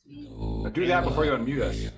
But do that before you unmute us.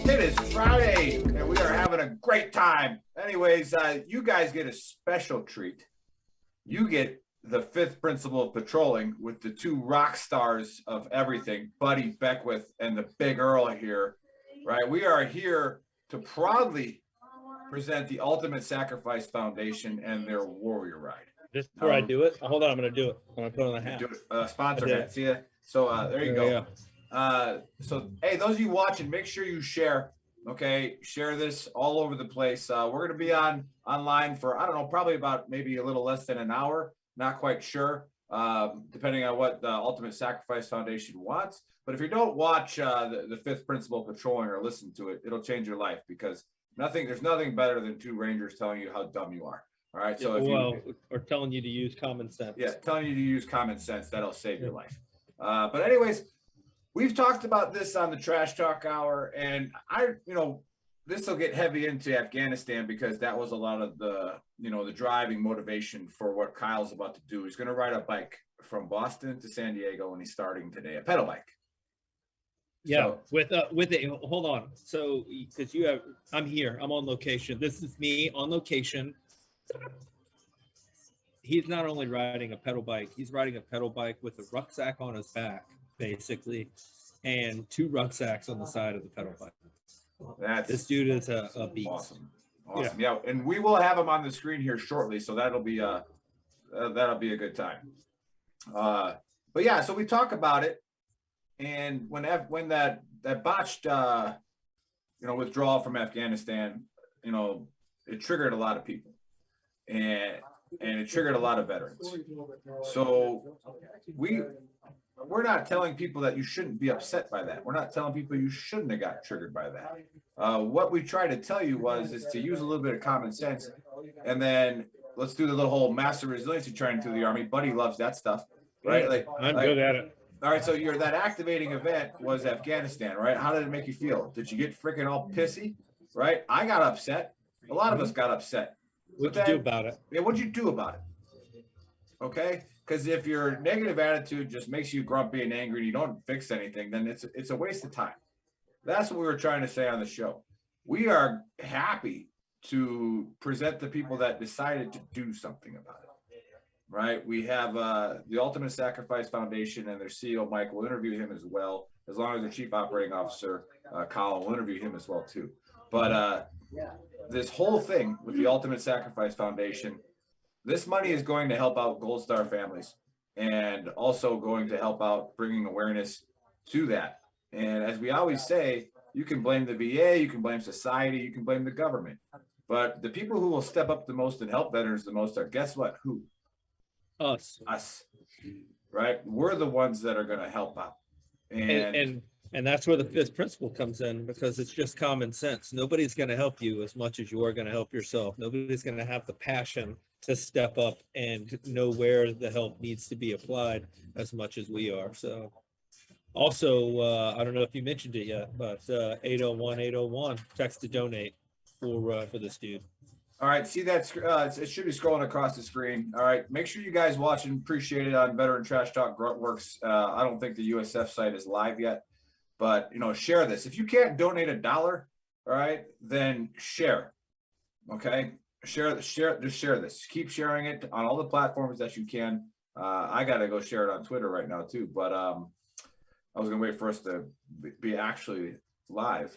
It is Friday, and we are having a great time. Anyways, you guys get a special treat. You get the fifth principle of patrolling with the two rock stars of everything, Buddy Beckwith and the Big Earl here, right? We are here to proudly present the Ultimate Sacrifice Foundation and their Warrior Ride. Just before I do it, hold on, I'm going to do it. I'm going to put on the hat. Do it, sponsor hat, see ya. So there you go. So, hey, those of you watching, make sure you share. Okay, share this all over the place. We're going to be online for, I don't know, probably about maybe a little less than an hour. Not quite sure, depending on what the Ultimate Sacrifice Foundation wants. But if you don't watch the fifth principle patrolling or listen to it, it'll change your life, because there's nothing better than two Rangers telling you how dumb you are. All right. So or telling you to use common sense. Yeah, telling you to use common sense, that'll save your life. But anyways, we've talked about this on the Trash Talk Hour, and this will get heavy into Afghanistan, because that was a lot of the driving motivation for what Kyle's about to do. He's going to ride a bike from Boston to San Diego, and he's starting today, a pedal bike. Yeah, so, hold on. So, because I'm here, I'm on location. This is me on location. He's not only riding a pedal bike, he's riding a pedal bike with a rucksack on his back, basically, and two rucksacks on the side of the pedal bike. This dude is a beast. Awesome. Yeah, and we will have him on the screen here shortly, so that'll be a good time. But yeah, so we talk about it, and when that botched withdrawal from Afghanistan, it triggered a lot of people, and it triggered a lot of veterans. So we're not telling people that you shouldn't be upset by that. We're not telling people you shouldn't have got triggered by that. What we tried to tell you is to use a little bit of common sense, and then let's do the little whole master resiliency training through the Army. Buddy loves that stuff, right? I'm good at it. All right, so that activating event was Afghanistan, right? How did it make you feel? Did you get freaking all pissy, right? I got upset. A lot of us got upset. What'd you do about it? Yeah, what'd you do about it? Okay, because if your negative attitude just makes you grumpy and angry and you don't fix anything, then it's a waste of time. That's what we were trying to say on the show. We are happy to present the people that decided to do something about it. Right? We have the Ultimate Sacrifice Foundation and their CEO, Mike. Will interview him as well, as long as their Chief Operating Officer, Colin, will interview him as well, too. But this whole thing with the Ultimate Sacrifice Foundation, this money is going to help out Gold Star families, and also going to help out bringing awareness to that. And as we always say, you can blame the VA, you can blame society, you can blame the government. But the people who will step up the most and help veterans the most are, guess what? Who? Us, right? We're the ones that are going to help out, and that's where the fifth principle comes in, because it's just common sense. Nobody's going to help you as much as you are going to help yourself. Nobody's going to have the passion to step up and know where the help needs to be applied as much as we are. So, also, I don't know if you mentioned it yet, but 801-801 text to donate for this dude. All right, see that? It should be scrolling across the screen. All right, make sure you guys watch and appreciate it on Veteran Trash Talk Gruntworks. I don't think the USF site is live yet, but share this. If you can't donate $1, all right, then share. Okay, just share this. Keep sharing it on all the platforms that you can. I gotta go share it on Twitter right now too, but I was gonna wait for us to be actually live.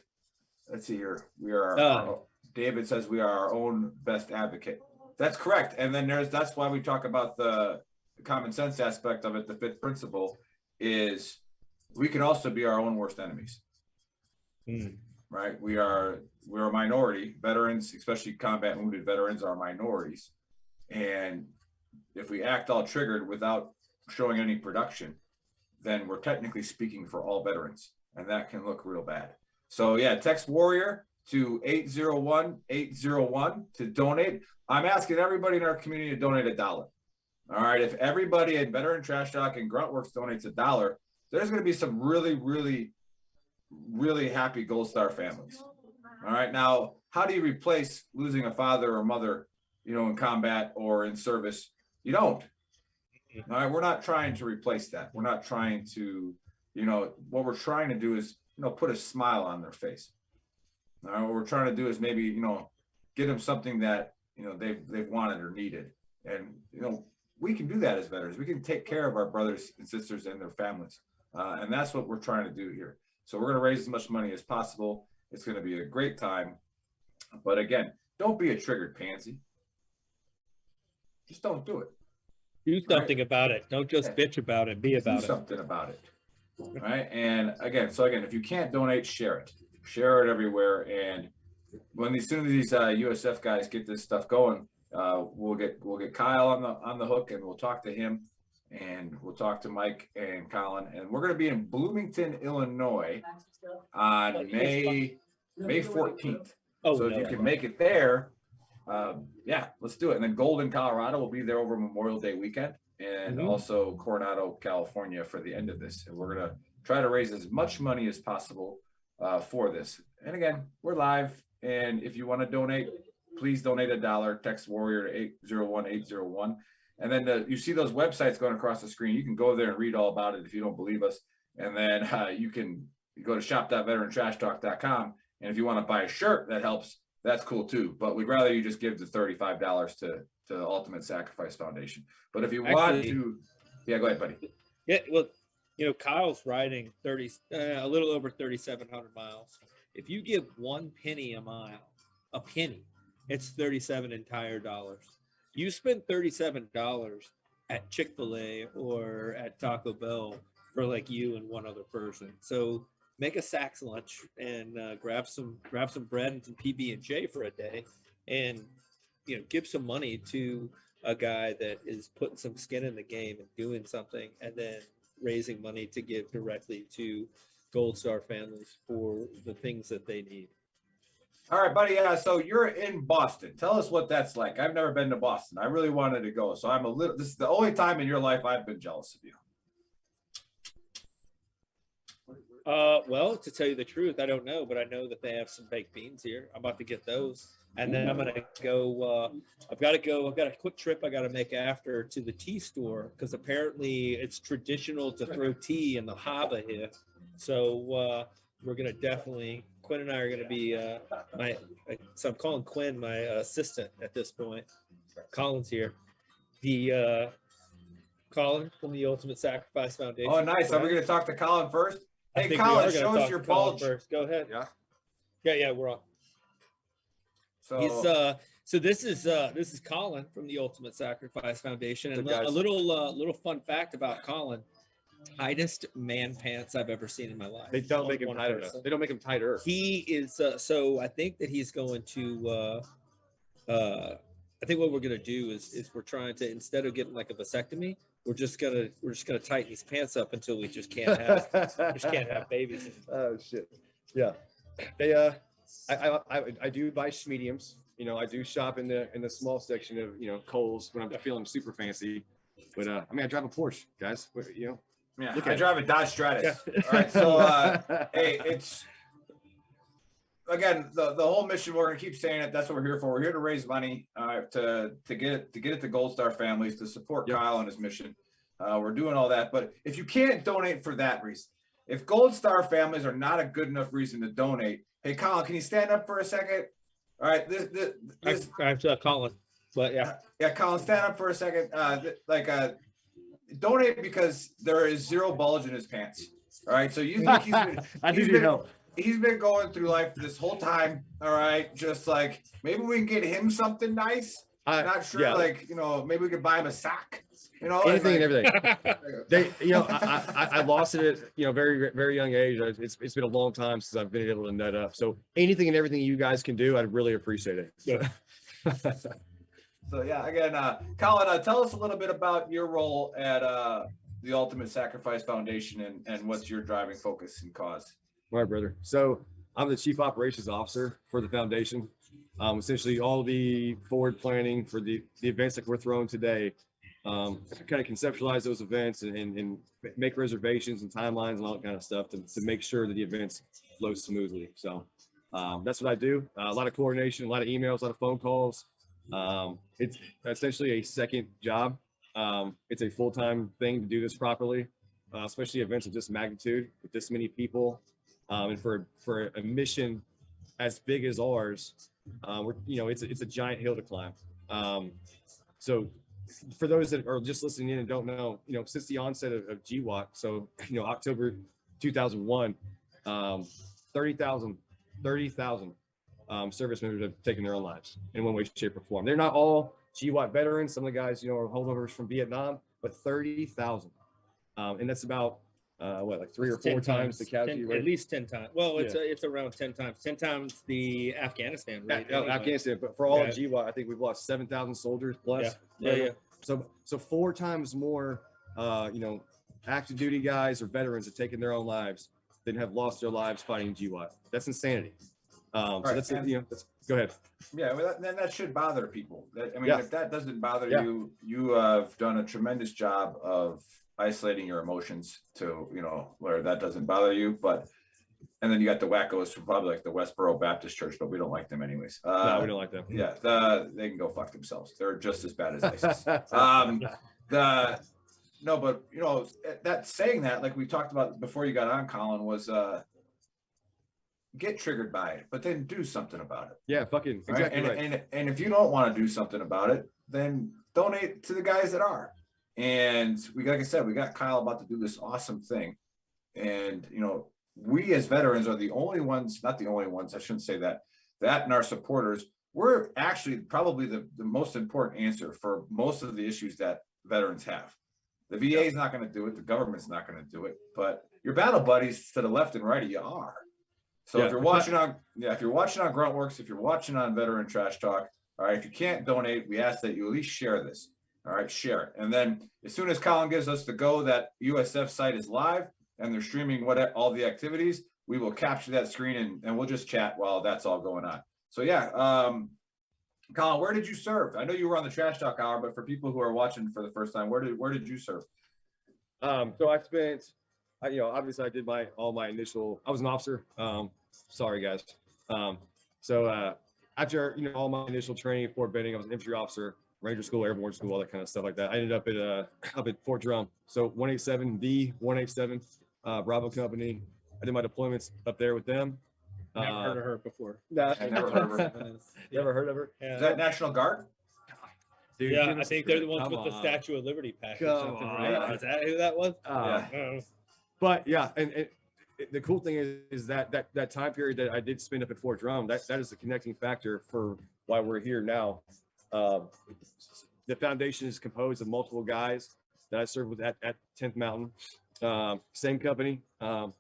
let's see here. We are, Oh. David says we are our own best advocate. That's correct. And then that's why we talk about the common sense aspect of it. The fifth principle is we can also be our own worst enemies. Right? We're a minority. Veterans, especially combat wounded veterans, are minorities. And if we act all triggered without showing any production, then we're technically speaking for all veterans, and that can look real bad. So yeah, text Warrior to 801-801 to donate. I'm asking everybody in our community to donate $1. All right, if everybody at Veteran Trash Talk and Gruntworks donates $1, there's going to be some really, really, really happy Gold Star families. All right, now how do you replace losing a father or mother, in combat or in service? You don't. All right, we're not trying to replace that. We're not trying to, what we're trying to do is, put a smile on their face. All right, what we're trying to do is maybe, get them something that, they've wanted or needed. And, we can do that as veterans. We can take care of our brothers and sisters and their families. And that's what we're trying to do here. So we're going to raise as much money as possible. It's going to be a great time. But again, don't be a triggered pansy. Just don't do it. Do something about it. Don't just bitch about it. Be about it. Do something about it. Right. And again, if you can't donate, share it. Share it everywhere. And as soon as these USF guys get this stuff going, we'll get Kyle on the hook, and we'll talk to him, and we'll talk to Mike and Colin, and we're going to be in Bloomington, Illinois on May 14th. So if you can make it there, yeah, let's do it. And then Golden, Colorado will be there over Memorial Day weekend, and also Coronado, California for the end of this. And we're going to try to raise as much money as possible for this. And again, we're live. And if you want to donate, please donate $1. Text Warrior to 801-801. And then you see those websites going across the screen. You can go there and read all about it if you don't believe us. And then you can go to shop.veterantrashtalk.com. And if you want to buy a shirt that helps, that's cool too. But we'd rather you just give the $35 to the Ultimate Sacrifice Foundation. But if you want to, yeah, go ahead, buddy. Yeah, well, Kyle's riding a little over 3,700 miles. If you give 1 penny a mile, a penny, it's 37 entire dollars. You spend $37 at Chick-fil-A or at Taco Bell for like you and one other person. So make a Saks lunch and grab some bread and some PB&J for a day, and give some money to a guy that is putting some skin in the game and doing something, and then raising money to give directly to Gold Star families for the things that they need. All right, buddy. So you're in Boston. Tell us what that's like. I've never been to Boston. I really wanted to go. So this is the only time in your life I've been jealous of you. Well, to tell you the truth, I don't know, but I know that they have some baked beans here. I'm about to get those. And then I'm going to go, I've got a quick trip I got to make after to the tea store, because apparently it's traditional to throw tea in the harbor here. So we're going to definitely, Quinn and I are going to be, so I'm calling Quinn my assistant at this point. Colin's here. Colin from the Ultimate Sacrifice Foundation. Oh, nice. Are we going to talk to Colin first? Hey, Colin, show us your bulge. Go ahead. Yeah, we're on. So this is Colin from the Ultimate Sacrifice Foundation, and a little fun fact about Colin: tightest man pants I've ever seen in my life. They don't make him tighter. They don't make him tighter. He is so I think that he's going to. I think what we're gonna do is we're trying to, instead of getting like a vasectomy, we're just gonna tighten these pants up until we just can't have babies. Oh shit! Yeah, they I do buy mediums. I do shop in the small section of Kohl's when I'm feeling super fancy. But I drive a Porsche, guys. Yeah, I drive a Dodge Stratus. Yeah. All right, so hey, it's again the whole mission. We're gonna keep saying it. That's what we're here for. We're here to raise money to get it to Gold Star families, to support Kyle and his mission. We're doing all that, but if you can't donate for that reason, if Gold Star families are not a good enough reason to donate, hey, Colin, can you stand up for a second? All right, this I'm Colin, but yeah, Colin, stand up for a second. Donate because there is zero bulge in his pants. All right, so you think I need help. he's been going through life this whole time. All right, just like maybe we can get him something nice. Not sure, yeah. like maybe we could buy him a sock. Anything and like, everything. I lost it at very very young age. It's been a long time since I've been able to net up. So anything and everything you guys can do, I'd really appreciate it. Yeah. So yeah, again, Colin, tell us a little bit about your role at the Ultimate Sacrifice Foundation and what's your driving focus and cause. All right, brother. So I'm the Chief Operations Officer for the foundation. Essentially all the forward planning for the events that we're throwing today, kind of conceptualize those events and make reservations and timelines and all that kind of stuff to make sure that the events flow smoothly. So that's what I do. A lot of coordination, a lot of emails, a lot of phone calls. It's essentially a second job. It's a full-time thing to do this properly, especially events of this magnitude with this many people. And for a mission as big as ours, it's a giant hill to climb. So for those that are just listening in and don't know, since the onset of GWAT, so October 2001, 30,000 service members have taken their own lives in one way, shape, or form. They're not all GWAT veterans. Some of the guys, are holdovers from Vietnam, but 30,000, and that's about like 3 or 4 times the casualty rate. At least 10 times. Well, it's around 10 times. 10 times the Afghanistan rate. Anyway. Afghanistan, but for all of GWAT, I think we've lost 7,000 soldiers plus. Yeah. So 4 times more, active duty guys or veterans have taken their own lives than have lost their lives fighting GWAT. That's insanity. So that's go ahead. Yeah, well, then that should bother people. If that doesn't bother you, you have done a tremendous job of isolating your emotions to where that doesn't bother you. And then you got the wackos from probably like the Westboro Baptist Church, but we don't like them anyways. No, we don't like them. Yeah, they can go fuck themselves. They're just as bad as ISIS. No, but that saying that, like we talked about before you got on, Colin, was get triggered by it, but then do something about it. Yeah, fucking exactly right. And if you don't want to do something about it, then donate to the guys that are. And like I said, we got Kyle about to do this awesome thing. And we as veterans are the only ones, not the only ones, I shouldn't say that and our supporters, we're actually probably the most important answer for most of the issues that veterans have. The VA is not going to do it. The government's not going to do it, but your battle buddies to the left and right of you are. So if you're watching on Gruntworks, if you're watching on Veteran Trash Talk, all right, if you can't donate, we ask that you at least share this. All right, share it. And then as soon as Colin gives us the go that USF site is live and they're streaming all the activities, we will capture that screen and we'll just chat while that's all going on. So Colin, where did you serve? I know you were on the Trash Talk Hour, but for people who are watching for the first time, where did you serve? So I spent, obviously I did all my initial, I was an officer. Sorry guys. So after, all my initial training at Fort Benning, I was an infantry officer, Ranger School, Airborne School, all that kind of stuff like that. I ended up at Fort Drum. So 187 Bravo Company. I did my deployments up there with them. Never heard of her before. No, I never heard of her. Never heard of her? Is that National Guard? Dude, yeah, I think they're the ones with the Statue of Liberty pack or something, right? Is that who that was? Yeah. But yeah, and the cool thing is that time period that I did spend up at Fort Drum, that is the connecting factor for why we're here now. The foundation is composed of multiple guys that I served with at 10th Mountain, same company, and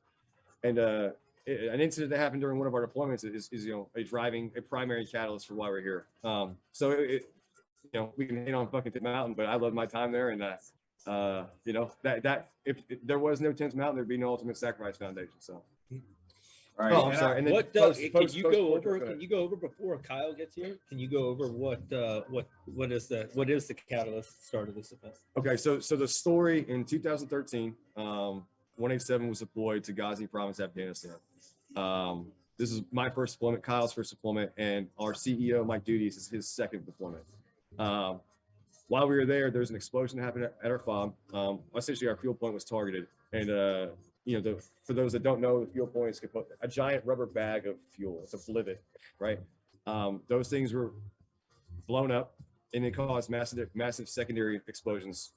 an incident that happened during one of our deployments is a primary catalyst for why we're here. So we can hate on fucking 10th Mountain, but I love my time there, and that if there was no 10th Mountain, there'd be no Ultimate Sacrifice Foundation. So. All right. Oh, I'm sorry. And then can you go over before Kyle gets here? Can you go over what is the catalyst start of this event? Okay, so the story in 2013, 187 was deployed to Ghazni Province, Afghanistan. This is my first deployment, Kyle's first deployment, and our CEO, Mike Duties, is his second deployment. While we were there's an explosion that happened at our FOB. Essentially, our fuel point was targeted, and for those that don't know, the fuel point is a giant rubber bag of fuel. It's a blivet, right? Those things were blown up, and it caused massive secondary explosions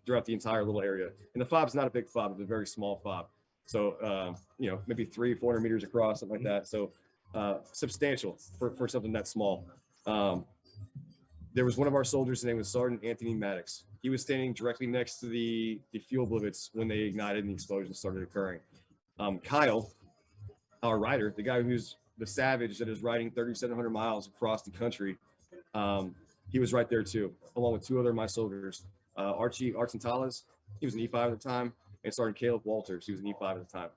throughout the entire little area. And the FOB's not a big FOB; it's a very small FOB. So, you know, maybe 300-400 meters across, something like that. So substantial for something that small. There was one of our soldiers, his name was Sergeant Anthony Maddox. He was standing directly next to the fuel blivets when they ignited and the explosion started occurring. Kyle, our rider, the guy who's the savage that is riding 3,700 miles across the country, he was right there too, along with 2 other of my soldiers. Archie Arcentales, he was an E5 at the time, and Sergeant Caleb Walters, he was an E5 at the time.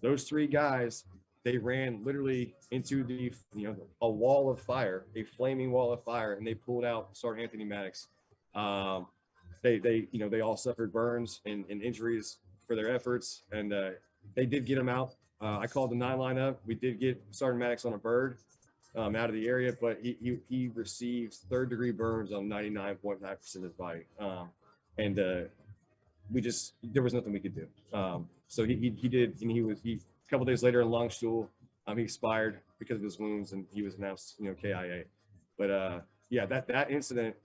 Those 3 guys, they ran literally into the, you know, a wall of fire, a flaming wall of fire, and they pulled out Sergeant Anthony Maddox. You know, they all suffered burns and injuries for their efforts, and they did get him out. I called the 9 line up. We did get Sergeant Maddox on a bird out of the area, but he received 3rd-degree burns on 99.9% of his body, and there was nothing we could do. So he did, and a couple days later in Longstool, he expired because of his wounds, and he was announced, you know, KIA. But yeah, that incident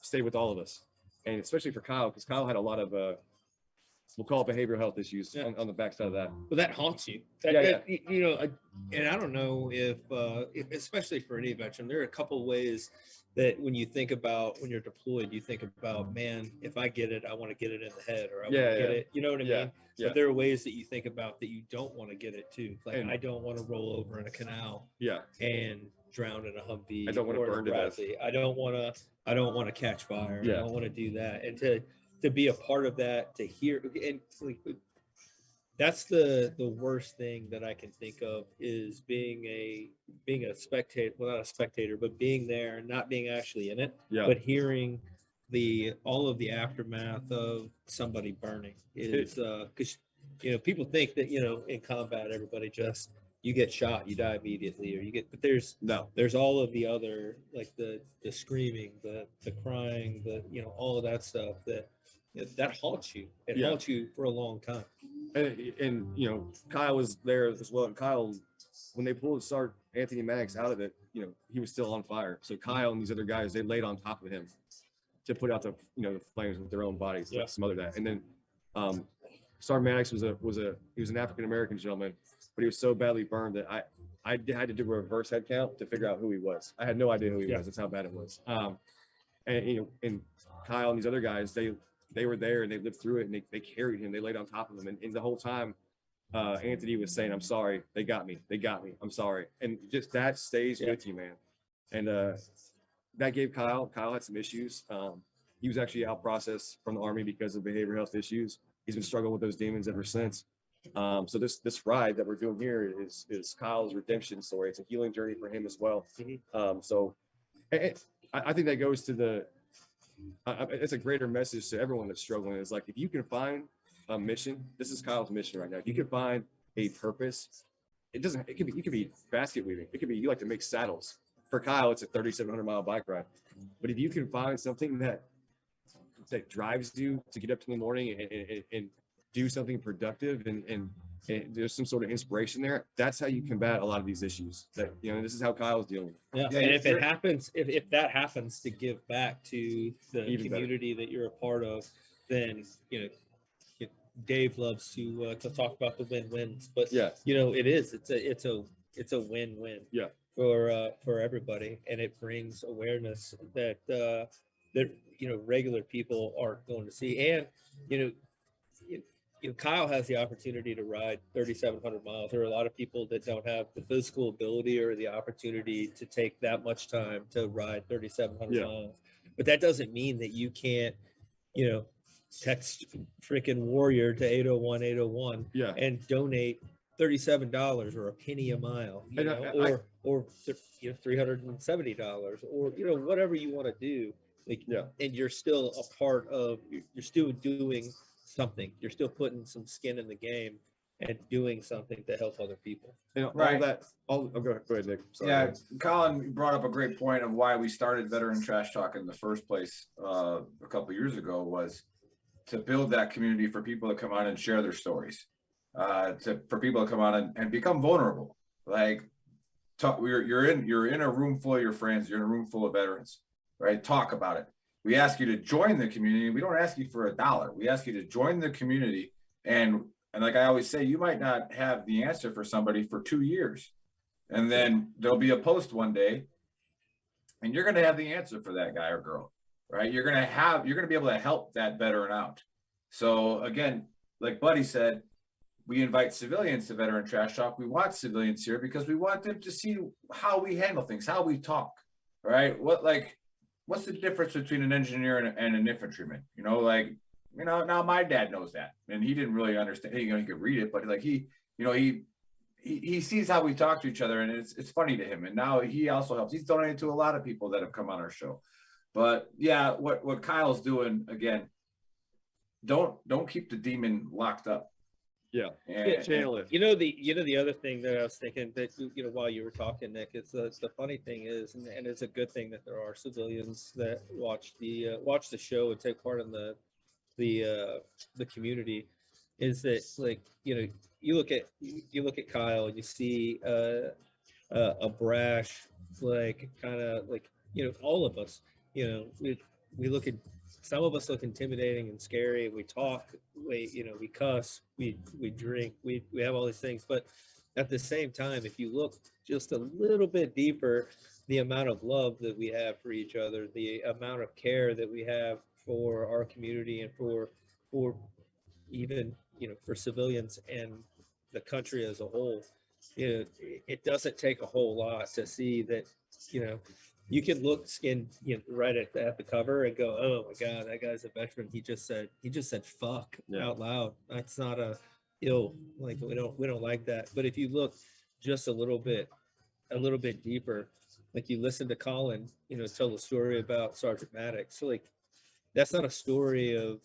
stayed with all of us, and especially for Kyle, because Kyle had a lot of we'll call it behavioral health issues on the backside of that. Well, that haunts you. You know, and I don't know if especially for any veteran, there are a couple ways that when you think about when you're deployed, you think about, man, if I get it, I want to get it in the head, or I want to get it. You know what I mean? Yeah. But there are ways that you think about that you don't want to get it too. Like, I don't want to roll over in a canal. And drown in a Humvee. I don't want to burn to death. I don't want to catch fire. I don't want to do that. And to be a part of that, to hear, and that's the worst thing that I can think of, is being a spectator. Well, not a spectator, but being there and not being actually in it, but hearing all of the aftermath of somebody burning is because, you know, people think that, you know, in combat, everybody just, you get shot, you die immediately, but there's all of the other, like the screaming, the crying, you know, all of that stuff that haunts you. It haunts you for a long time. And you know, Kyle was there as well. And Kyle, when they pulled Sergeant Anthony Maddox out of it, you know, he was still on fire. So Kyle and these other guys, they laid on top of him to put out the flames with their own bodies, to smother that. And then Sergeant Maddox he was an African American gentleman, but he was so badly burned that I had to do a reverse head count to figure out who he was. I had no idea who he was. That's how bad it was. And you know, and Kyle and these other guys, they were there and they lived through it, and they carried him. They laid on top of him, and the whole time, Anthony was saying, "I'm sorry. They got me. I'm sorry." And just that stays with you, man. And that gave Kyle had some issues. He was actually out processed from the Army because of behavioral health issues. He's been struggling with those demons ever since. So this ride that we're doing here is Kyle's redemption story. It's a healing journey for him as well. So I think that goes to it's a greater message to everyone that's struggling. It's like, if you can find a mission, this is Kyle's mission right now. If you can find a purpose, it could be basket weaving. It could be, you like to make saddles. For Kyle, it's a 3,700 mile bike ride. But if you can find something that drives you to get up in the morning and do something productive and there's some sort of inspiration there, that's how you combat a lot of these issues. That, you know, this is how Kyle's dealing with. And if it happens, if that happens to give back to the community that you're a part of, then, you know, Dave loves to talk about the win-wins, but you know, it's a win-win for everybody, and it brings awareness that you know, regular people aren't going to see. And you know, Kyle has the opportunity to ride 3,700 miles. There are a lot of people that don't have the physical ability or the opportunity to take that much time to ride 3,700 miles. But that doesn't mean that you can't, you know, text freaking Warrior to 801-801 and donate $37 or a penny a mile, you know, or you know, $370, or, you know, whatever you want to do. Like, and you're still a part of, you're still doing something. You're still putting some skin in the game and doing something to help other people. You know, go ahead, Nick. Sorry. Yeah, Colin brought up a great point of why we started Veteran Trash Talk in the first place a couple of years ago, was to build that community for people to come on and share their stories, for people to come on and become vulnerable. Like, you're in a room full of your friends, you're in a room full of veterans, right? Talk about it. We ask you to join the community. We don't ask you for $1. We ask you to join the community and And like I always say, you might not have the answer for somebody for 2 years. And then there'll be a post one day and you're going to have the answer for that guy or girl, right? You're going to be able to help that veteran out. So again, like Buddy said, we invite civilians to Veteran Trash Talk. We want civilians here because we want them to see how we handle things, how we talk, right? What's the difference between an engineer and an infantryman? Now my dad knows that, and he didn't really understand. He could read it, but like he sees how we talk to each other, and it's funny to him. And now he also helps. He's donated to a lot of people that have come on our show. But yeah, what Kyle's doing again, don't keep the demon locked up. Yeah, channel it. The other thing that I was thinking that while you were talking, Nick, is the funny thing is, and it's a good thing that there are civilians that watch the show and take part in the community, is that like you look at Kyle and you see a brash, like kind of like all of us, we look at, some of us look intimidating and scary. We talk, we cuss, we drink, we have all these things. But at the same time, if you look just a little bit deeper, the amount of love that we have for each other, the amount of care that we have for our community and for even, for civilians and the country as a whole, it doesn't take a whole lot to see that, you can look right at the cover and go, oh my God, that guy's a veteran. He just said fuck out loud. That's not like we don't like that. But if you look just a little bit deeper, like you listen to Colin, tell the story about Sergeant Maddox. So like, that's not a story of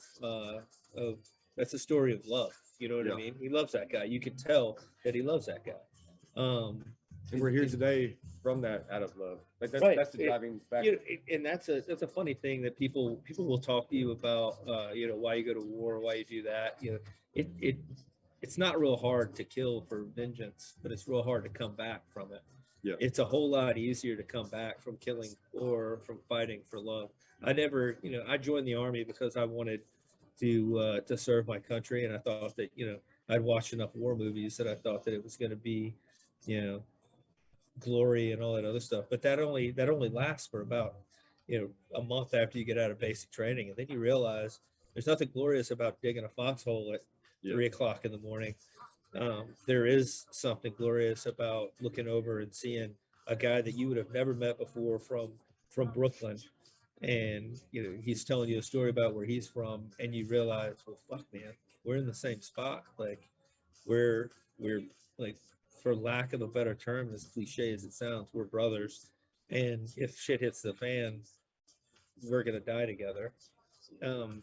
that's a story of love. You know what I mean? He loves that guy. You can tell that he loves that guy. And we're here today from that, out of love. Like that's, right. That's the driving factor. And that's a funny thing that people will talk to you about, why you go to war, why you do that. It's not real hard to kill for vengeance, but it's real hard to come back from it. Yeah. It's a whole lot easier to come back from killing or from fighting for love. I joined the Army because I wanted to serve my country, and I thought that I'd watched enough war movies that I thought that it was going to be glory and all that other stuff. But that only lasts for about a month after you get out of basic training, and then you realize there's nothing glorious about digging a foxhole at 3 o'clock in the morning. There is something glorious about looking over and seeing a guy that you would have never met before from Brooklyn, and he's telling you a story about where he's from, and you realize, well, fuck, man, we're in the same spot. Like we're like, for lack of a better term, as cliche as it sounds, we're brothers, and if shit hits the fan, we're gonna die together. And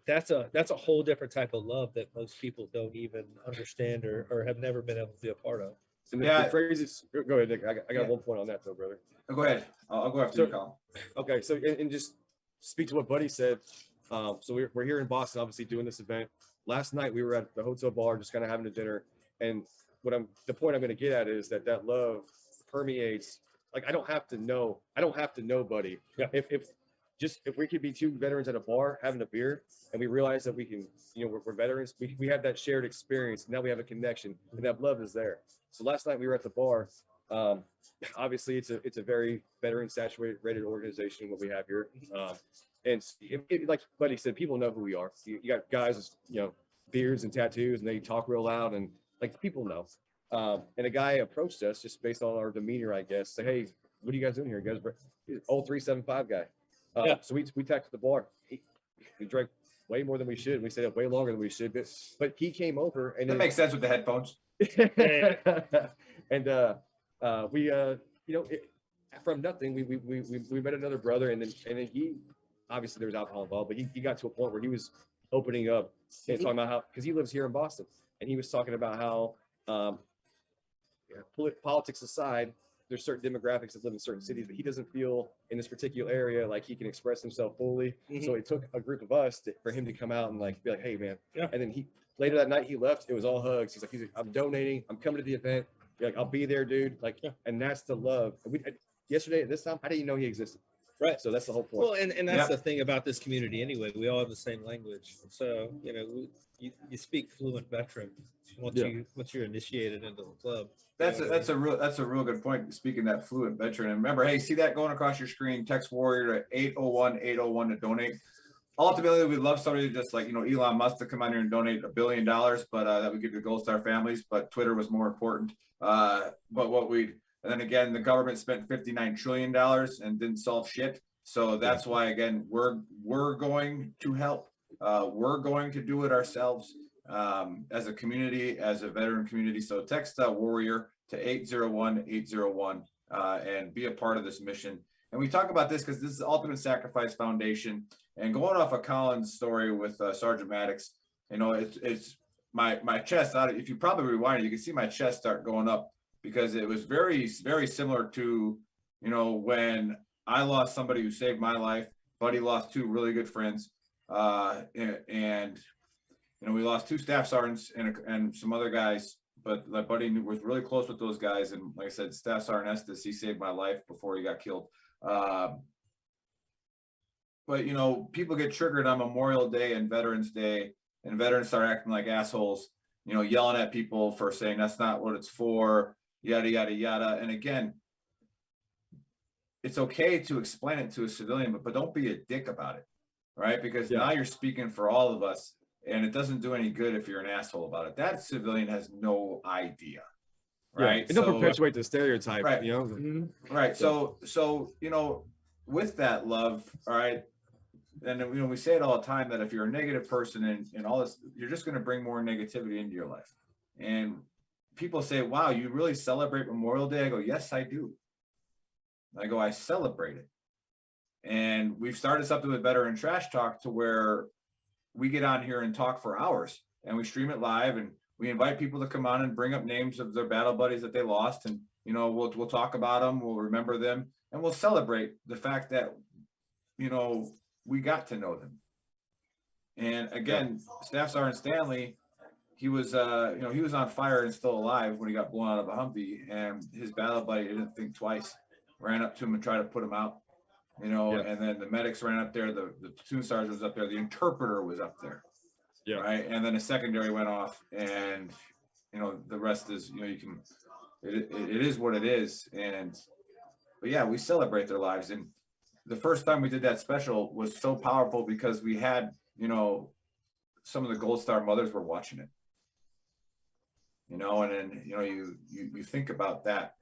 that's a whole different type of love that most people don't even understand or have never been able to be a part of. And the phrases. Go ahead, Nick. I got one point on that though, brother. Go ahead. I'll go after you, Colin. Okay, so and just speak to what Buddy said. So we're here in Boston, obviously doing this event. Last night we were at the hotel bar, just kind of having a dinner, and the point I'm going to get at is that love permeates. Like I don't have to know Buddy. Yeah. If we could be two veterans at a bar having a beer, and we realize that we can, we're veterans, we have that shared experience. Now we have a connection, and that love is there. So last night we were at the bar. Obviously it's a very veteran saturated organization, what we have here. And like Buddy said, people know who we are. You got guys, beards and tattoos, and they talk real loud, and like people know. And a guy approached us just based on our demeanor, I guess. Say, hey, what are you guys doing here? You guys, old 375 guy. So we texted the bar. We drank way more than we should. We stayed up way longer than we should. But he came over, and that makes sense with the headphones. And we from nothing we met another brother, and then he, obviously there was alcohol involved, but he got to a point where he was opening up and talking about how, because he lives here in Boston, and he was talking about how politics aside, there's certain demographics that live in certain cities that he doesn't feel in this particular area like he can express himself fully. So it took a group of us for him to come out and like be like, hey man. And then later that night he left, it was all hugs. He's like, I'm donating, I'm coming to the event. Like, I'll be there, dude. Like, and that's the love. Yesterday at this time, how did you know he existed? Right. So that's the whole point. Well, and that's the thing about this community anyway. We all have the same language. So, you speak fluent veteran once you're initiated into the club. That's a real good point. Speaking of that fluent veteran, and remember, hey, see that going across your screen? Text Warrior to 801-801 to donate. Ultimately, we'd love somebody to just like Elon Musk to come out here and donate $1 billion, but that would give the Gold Star families. But Twitter was more important. And then again, the government spent $59 trillion and didn't solve shit. So that's why, again, we're going to help. We're going to do it ourselves as a community, as a veteran community. So text Warrior to 801-801 and be a part of this mission. And we talk about this because this is the Ultimate Sacrifice Foundation. And going off of Colin's story with Sergeant Maddox, it's my chest. If you probably rewind it, you can see my chest start going up, because it was very, very similar to, when I lost somebody who saved my life. Buddy lost 2 really good friends. And we lost 2 staff sergeants and some other guys, but my buddy was really close with those guys. And like I said, Staff Sergeant Estes, he saved my life before he got killed. But people get triggered on Memorial Day and Veterans Day, and veterans start acting like assholes, yelling at people for saying that's not what it's for, yada, yada, yada. And again, it's okay to explain it to a civilian, but don't be a dick about it, right? Because now you're speaking for all of us, and it doesn't do any good if you're an asshole about it. That civilian has no idea, right? And don't perpetuate the stereotype, right. Right. So with that, love, all right, and we say it all the time that if you're a negative person and all this, you're just going to bring more negativity into your life. And people say, wow, you really celebrate Memorial Day? I go, yes, I do. I go, I celebrate it. And we've started something with Veteran Trash Talk to where we get on here and talk for hours, and we stream it live, and we invite people to come on and bring up names of their battle buddies that they lost. And, we'll talk about them, we'll remember them, and we'll celebrate the fact that, we got to know them. And again, Staff Sergeant Stanley, he was, he was on fire and still alive when he got blown out of a Humvee, and his battle buddy didn't think twice, ran up to him and tried to put him out, and then the medics ran up there, the platoon sergeant was up there, the interpreter was up there, right? And then a secondary went off, and, the rest is, it is what it is. But yeah, we celebrate their lives. And the first time we did that special was so powerful because we had, some of the Gold Star mothers were watching it, and then, you think about that.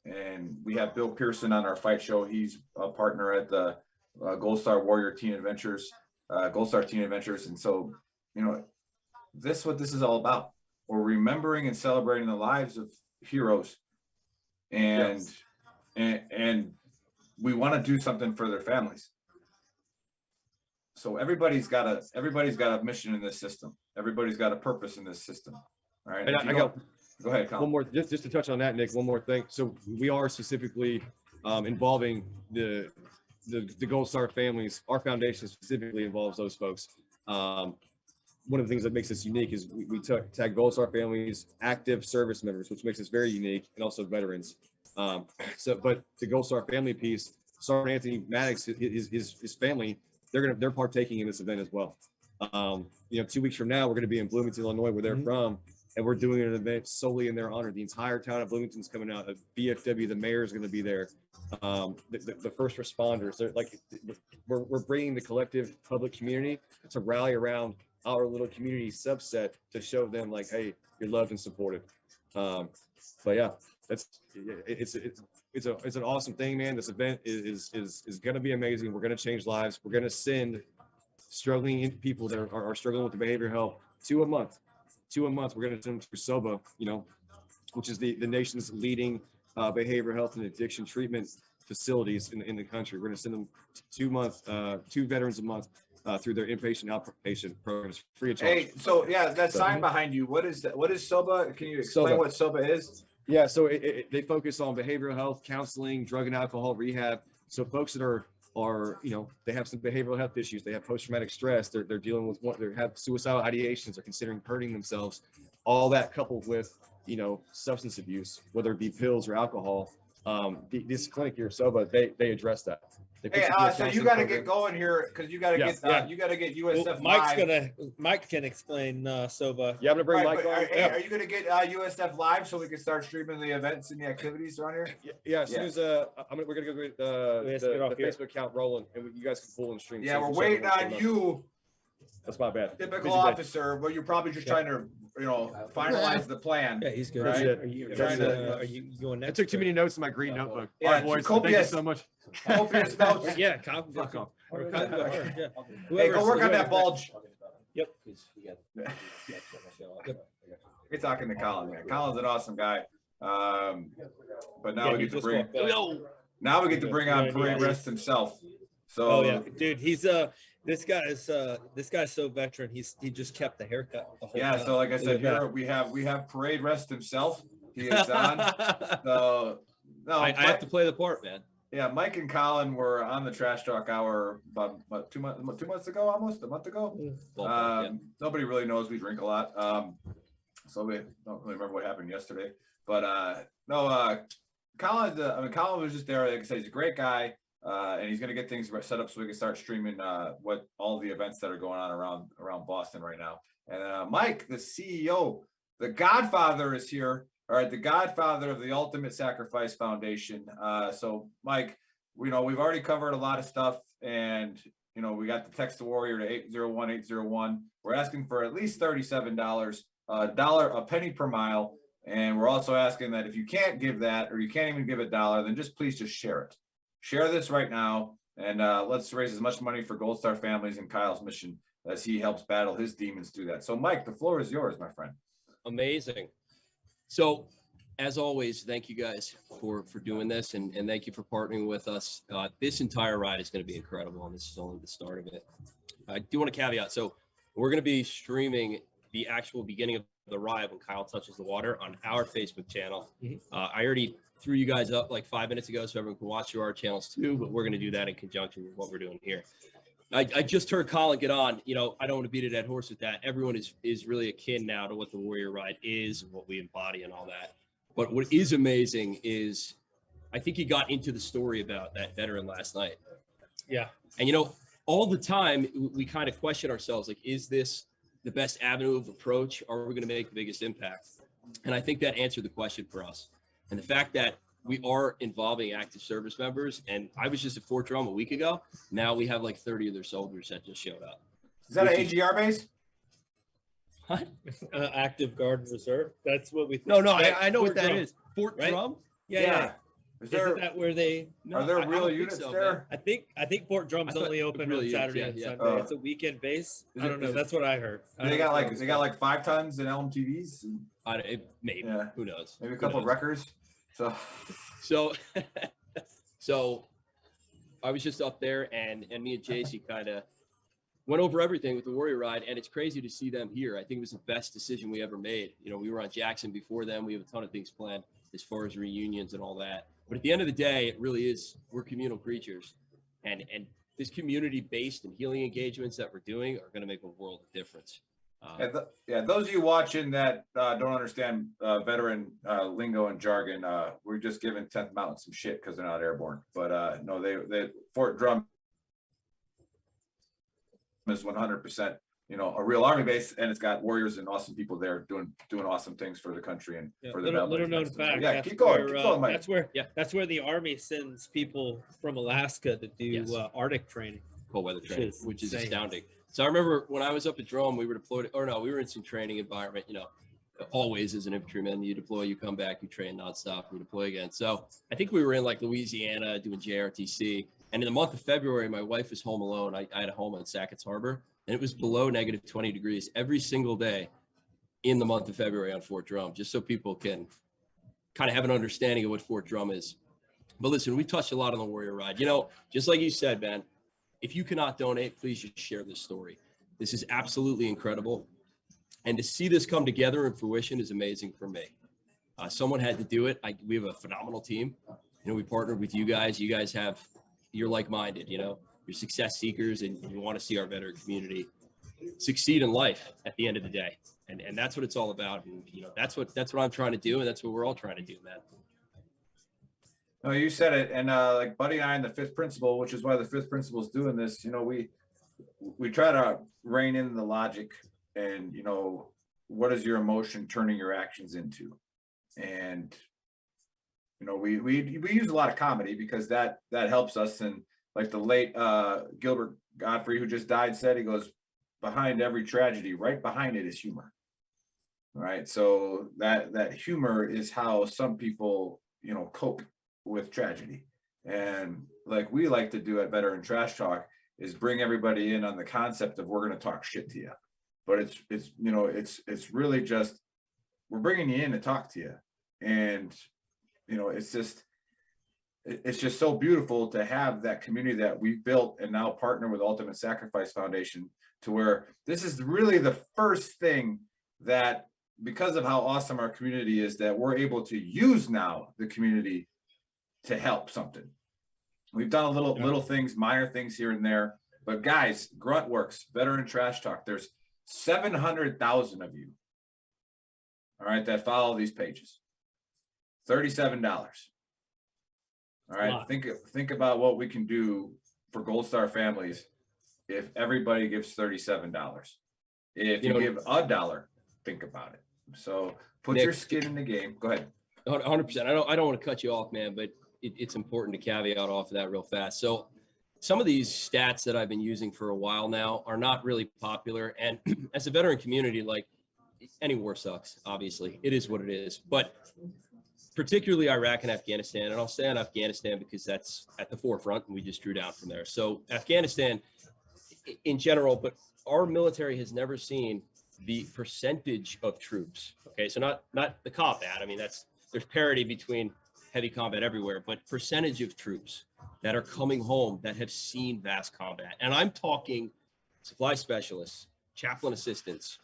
And we have Bill Pearson on our fight show. He's a partner at the Gold Star Warrior Teen Adventures, Gold Star Teen Adventures. And so, this is what this is all about. We're remembering and celebrating the lives of heroes, and we want to do something for their families. So everybody's got a mission in this system. Everybody's got a purpose in this system. All right. And go ahead, Colin. One more, just to touch on that, Nick, one more thing. So we are specifically involving the Gold Star families. Our foundation specifically involves those folks. One of the things that makes us unique is we tag Gold Star families, active service members, which makes us very unique, and also veterans. But the Gold Star family piece, Sergeant Anthony Maddox, his family, they're partaking in this event as well. 2 weeks from now, we're going to be in Bloomington, Illinois, where they're from, and we're doing an event solely in their honor. The entire town of Bloomington's coming out. A BFW, the mayor is going to be there. The first responders, we're bringing the collective public community to rally around our little community subset to show them like, hey, you're loved and supported. But yeah, it's an awesome thing, man. This event is going to be amazing. We're going to change lives. We're going to send struggling people that are struggling with the behavioral health 2 a month. We're going to send them to SOBA, which is the nation's leading behavioral health and addiction treatment facilities in the country. We're going to send them 2 veterans a month through their inpatient outpatient programs free of charge. Hey, so yeah, that sign behind you, what is that? What is SOBA? Can you explain what SOBA is? Yeah, so they focus on behavioral health, counseling, drug and alcohol rehab. So folks that are they have some behavioral health issues, they have post-traumatic stress, they're dealing with they have suicidal ideations, they're considering hurting themselves, all that coupled with substance abuse, whether it be pills or alcohol. This clinic here, SOBA, they address that. They put Hey, some so you counseling got to program. get going here because you got to Yeah. get Well, USF live. Mike can explain Soba. Yeah, I'm gonna bring Right, Mike but on. are you going to get USF live so we can start streaming the events and the activities around here? Yeah, as soon as we're gonna go get the Facebook account rolling, and you guys can pull and stream. Yeah, so we're you can check waiting what's on going you, That's my bad. typical Busy day. officer. Well, you're probably just trying to, finalize the plan. Yeah, he's good. Right? That's it. Are you That's going I next? took too many notes in my green notebook. Yeah, All right, boys. Thank you copious. so much. Copious notes. Yeah, Fuck off. yeah. Hey, go work on that bulge. Yep. You're talking to Colin, man. Colin's an awesome guy. But now Yeah, we he get to just bring walked by. now we get to bring on Yeah, Parade yeah. Rest himself. So Oh yeah, dude, he's this guy's so veteran. He just kept the haircut the whole yeah, time. so like I said, Look at here we have Parade Rest himself. He is on. So no, I have to play the part, man. yeah, Mike and Colin were on the Trash Talk Hour about 2 months ago, almost a month ago. Nobody really knows we drink a lot. So we don't really remember what happened yesterday. But Colin was just there. Like I said, he's a great guy. And he's going to get things set up so we can start streaming what all the events that are going on around Boston right now. And Mike, the CEO, the Godfather, is here. All right, the Godfather of the Ultimate Sacrifice Foundation. So Mike, we've already covered a lot of stuff, and we got the text to Warrior to 801-801. We're asking for at least $37, a penny per mile, and we're also asking that if you can't give that, or you can't even give $1, then please just share it. Share this right now, and let's raise as much money for Gold Star families and Kyle's mission as he helps battle his demons through that. So, Mike, the floor is yours, my friend. Amazing. So, as always, thank you guys for doing this, and thank you for partnering with us. This entire ride is going to be incredible, and this is only the start of it. I do want to caveat. So, we're going to be streaming the actual beginning of the ride when Kyle touches the water on our Facebook channel. I already threw you guys up like 5 minutes ago so everyone can watch our channels too, but we're going to do that in conjunction with what we're doing here. I just heard Colin get on. I don't want to beat a dead horse with that. Everyone is really akin now to what the Warrior Ride is, what we embody and all that. But what is amazing is I think he got into the story about that veteran last night. Yeah. And all the time we kind of question ourselves, like, is this the best avenue of approach? Or are we going to make the biggest impact? And I think that answered the question for us. And the fact that we are involving active service members, and I was just at Fort Drum a week ago. Now we have like 30 of their soldiers that just showed up. Is that an AGR base? What? Active Guard and Reserve. That's what we. No, I know what that Drum. is. Fort Right? Drum? Yeah. Is Isn't that where they? No, are there I real don't think units so, there? man. I think Fort Drum's I thought only it open really on is, Saturday yeah, and yeah. Sunday. It's a weekend base. I don't know. That's what I heard. They got like 5 tons in LMTVs. Maybe. Yeah. Who knows? Maybe a Who couple knows? wreckers. So I was just up there, and me and JC kind of went over everything with the Warrior Ride, and it's crazy to see them here. I think it was the best decision we ever made. We were on Jackson before them. We have a ton of things planned as far as reunions and all that. But at the end of the day, it really is, we're communal creatures, and this community-based and healing engagements that we're doing are going to make a world of difference. Those of you watching that don't understand veteran lingo and jargon, we're just giving 10th Mountain some shit because they're not airborne. But no, they Fort Drum is 100%, a real Army base, and it's got warriors and awesome people there doing awesome things for the country and for the little known fact. Yeah, keep going, Mike. That's where the Army sends people from Alaska to do Arctic training. Cold weather training, which is insane. astounding. So I remember when I was up at Drone, we were deployed, we were in some training environment. Always as an infantryman, you deploy, you come back, you train nonstop, you deploy again. So I think we were in like Louisiana doing JRTC. And in the month of February, my wife was home alone. I had a home on Sackett's Harbor, and it was below negative 20 degrees every single day in the month of February on Fort Drum, just so people can kind of have an understanding of what Fort Drum is. But listen, we touched a lot on the Warrior Ride. Just like you said, man, if you cannot donate, please just share this story. This is absolutely incredible. And to see this come together in fruition is amazing for me. Someone had to do it. We have a phenomenal team. We partnered with you guys. You guys you're like-minded, you're success seekers, and you want to see our veteran community succeed in life at the end of the day. And that's what it's all about. And, that's what I'm trying to do. And that's what we're all trying to do, man. No, you said it. And like Buddy and I in the fifth principle, which is why the fifth principle is doing this, we try to rein in the logic and, what is your emotion turning your actions into? And, we use a lot of comedy because that helps us. And like the late Gilbert Godfrey, who just died, said, he goes, behind every tragedy, right behind it is humor. Right. So that humor is how some people, cope with tragedy. And like we like to do at Veteran Trash Talk is bring everybody in on the concept of we're going to talk shit to you. But it's really just we're bringing you in to talk to you. And it's just so beautiful to have that community that we've built and now partner with Ultimate Sacrifice Foundation, to where this is really the first thing that, because of how awesome our community is, that we're able to use now the community to help something. We've done little things, minor things here and there, but guys, Gruntworks, Veteran Trash Talk, there's 700,000 of you, all right, that follow these pages. $37. All right, think about what we can do for Gold Star families if everybody gives $37. If you give $1, think about it. So put Nick, your skin in the game. Go ahead. 100%. I don't want to cut you off, man, but it's important to caveat off of that real fast. So some of these stats that I've been using for a while now are not really popular. And as a veteran community, like, any war sucks, obviously. It is what it is. But particularly Iraq and Afghanistan, and I'll say on Afghanistan because that's at the forefront and we just drew down from there. So Afghanistan in general, but our military has never seen the percentage of troops. Okay, so not the combat. I mean, there's parity between heavy combat everywhere, but percentage of troops that are coming home that have seen vast combat. And I'm talking supply specialists, chaplain assistants,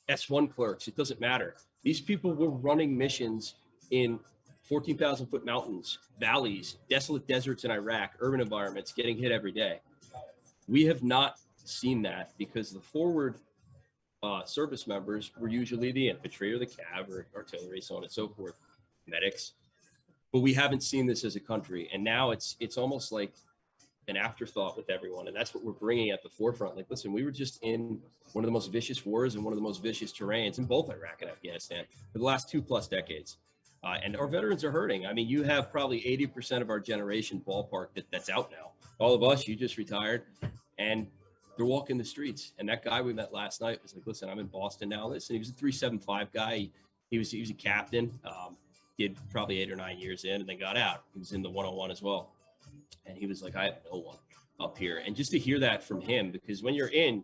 S1 clerks, it doesn't matter. These people were running missions in 14,000 foot mountains, valleys, desolate deserts in Iraq, urban environments, getting hit every day. We have not seen that because the forward service members were usually the infantry or the cav or artillery, so on and so forth, medics. But we haven't seen this as a country. And now it's almost like an afterthought with everyone. And that's what we're bringing at the forefront. Like, listen, we were just in one of the most vicious wars and one of the most vicious terrains in both Iraq and Afghanistan for the last 2+ decades. And our veterans are hurting. I mean, you have probably 80% of our generation ballpark that's out now. All of us, you just retired, and they're walking the streets. And that guy we met last night was like, listen, I'm in Boston now. Listen, he was a 375 guy. He was a captain, did probably 8 or 9 years in and then got out. He was in the 101 as well. And he was like, I have no one up here. And just to hear that from him, because when you're in,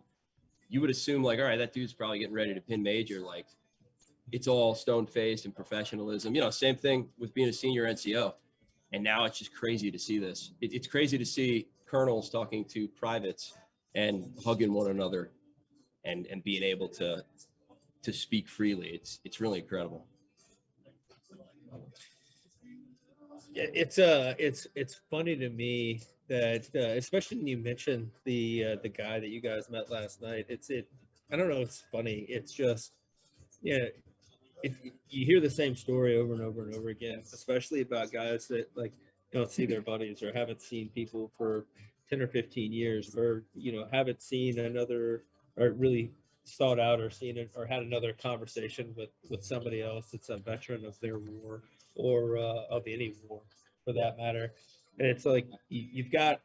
you would assume like, all right, that dude's probably getting ready to pin major. Like, it's all stone-faced and professionalism. Same thing with being a senior NCO. And now it's just crazy to see this. It's crazy to see colonels talking to privates and hugging one another and being able to speak freely. It's really incredible. It's funny to me that especially when you mentioned the guy that you guys met last night. I don't know. It's funny. It's just, if you hear the same story over and over and over again, especially about guys that like don't see their buddies or haven't seen people for 10 or 15 years, or haven't seen another, or really sought out or seen it or had another conversation with somebody else that's a veteran of their war or of any war for that matter. And it's like you've got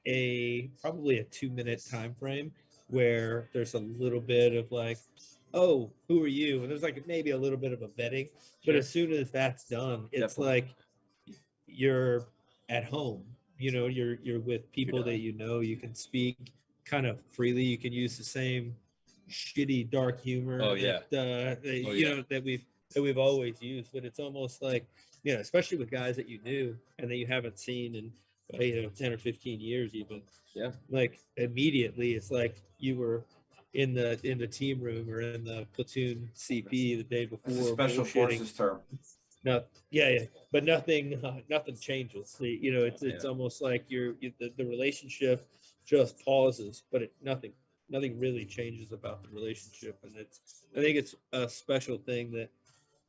probably a 2-minute time frame where there's a little bit of like, oh, who are you? And there's like maybe a little bit of a vetting, but as soon as that's done, it's like you're at home. You're with people that you can speak kind of freely. You can use the same shitty dark humor that we've always used, but it's almost like, especially with guys that you knew and that you haven't seen in 10 or 15 years even. Yeah. Like immediately it's like you were in the team room or in the platoon CP the day before. It's a special forces term. No, but nothing changes. It's almost like the relationship just pauses, but nothing really changes about the relationship. And I think it's a special thing that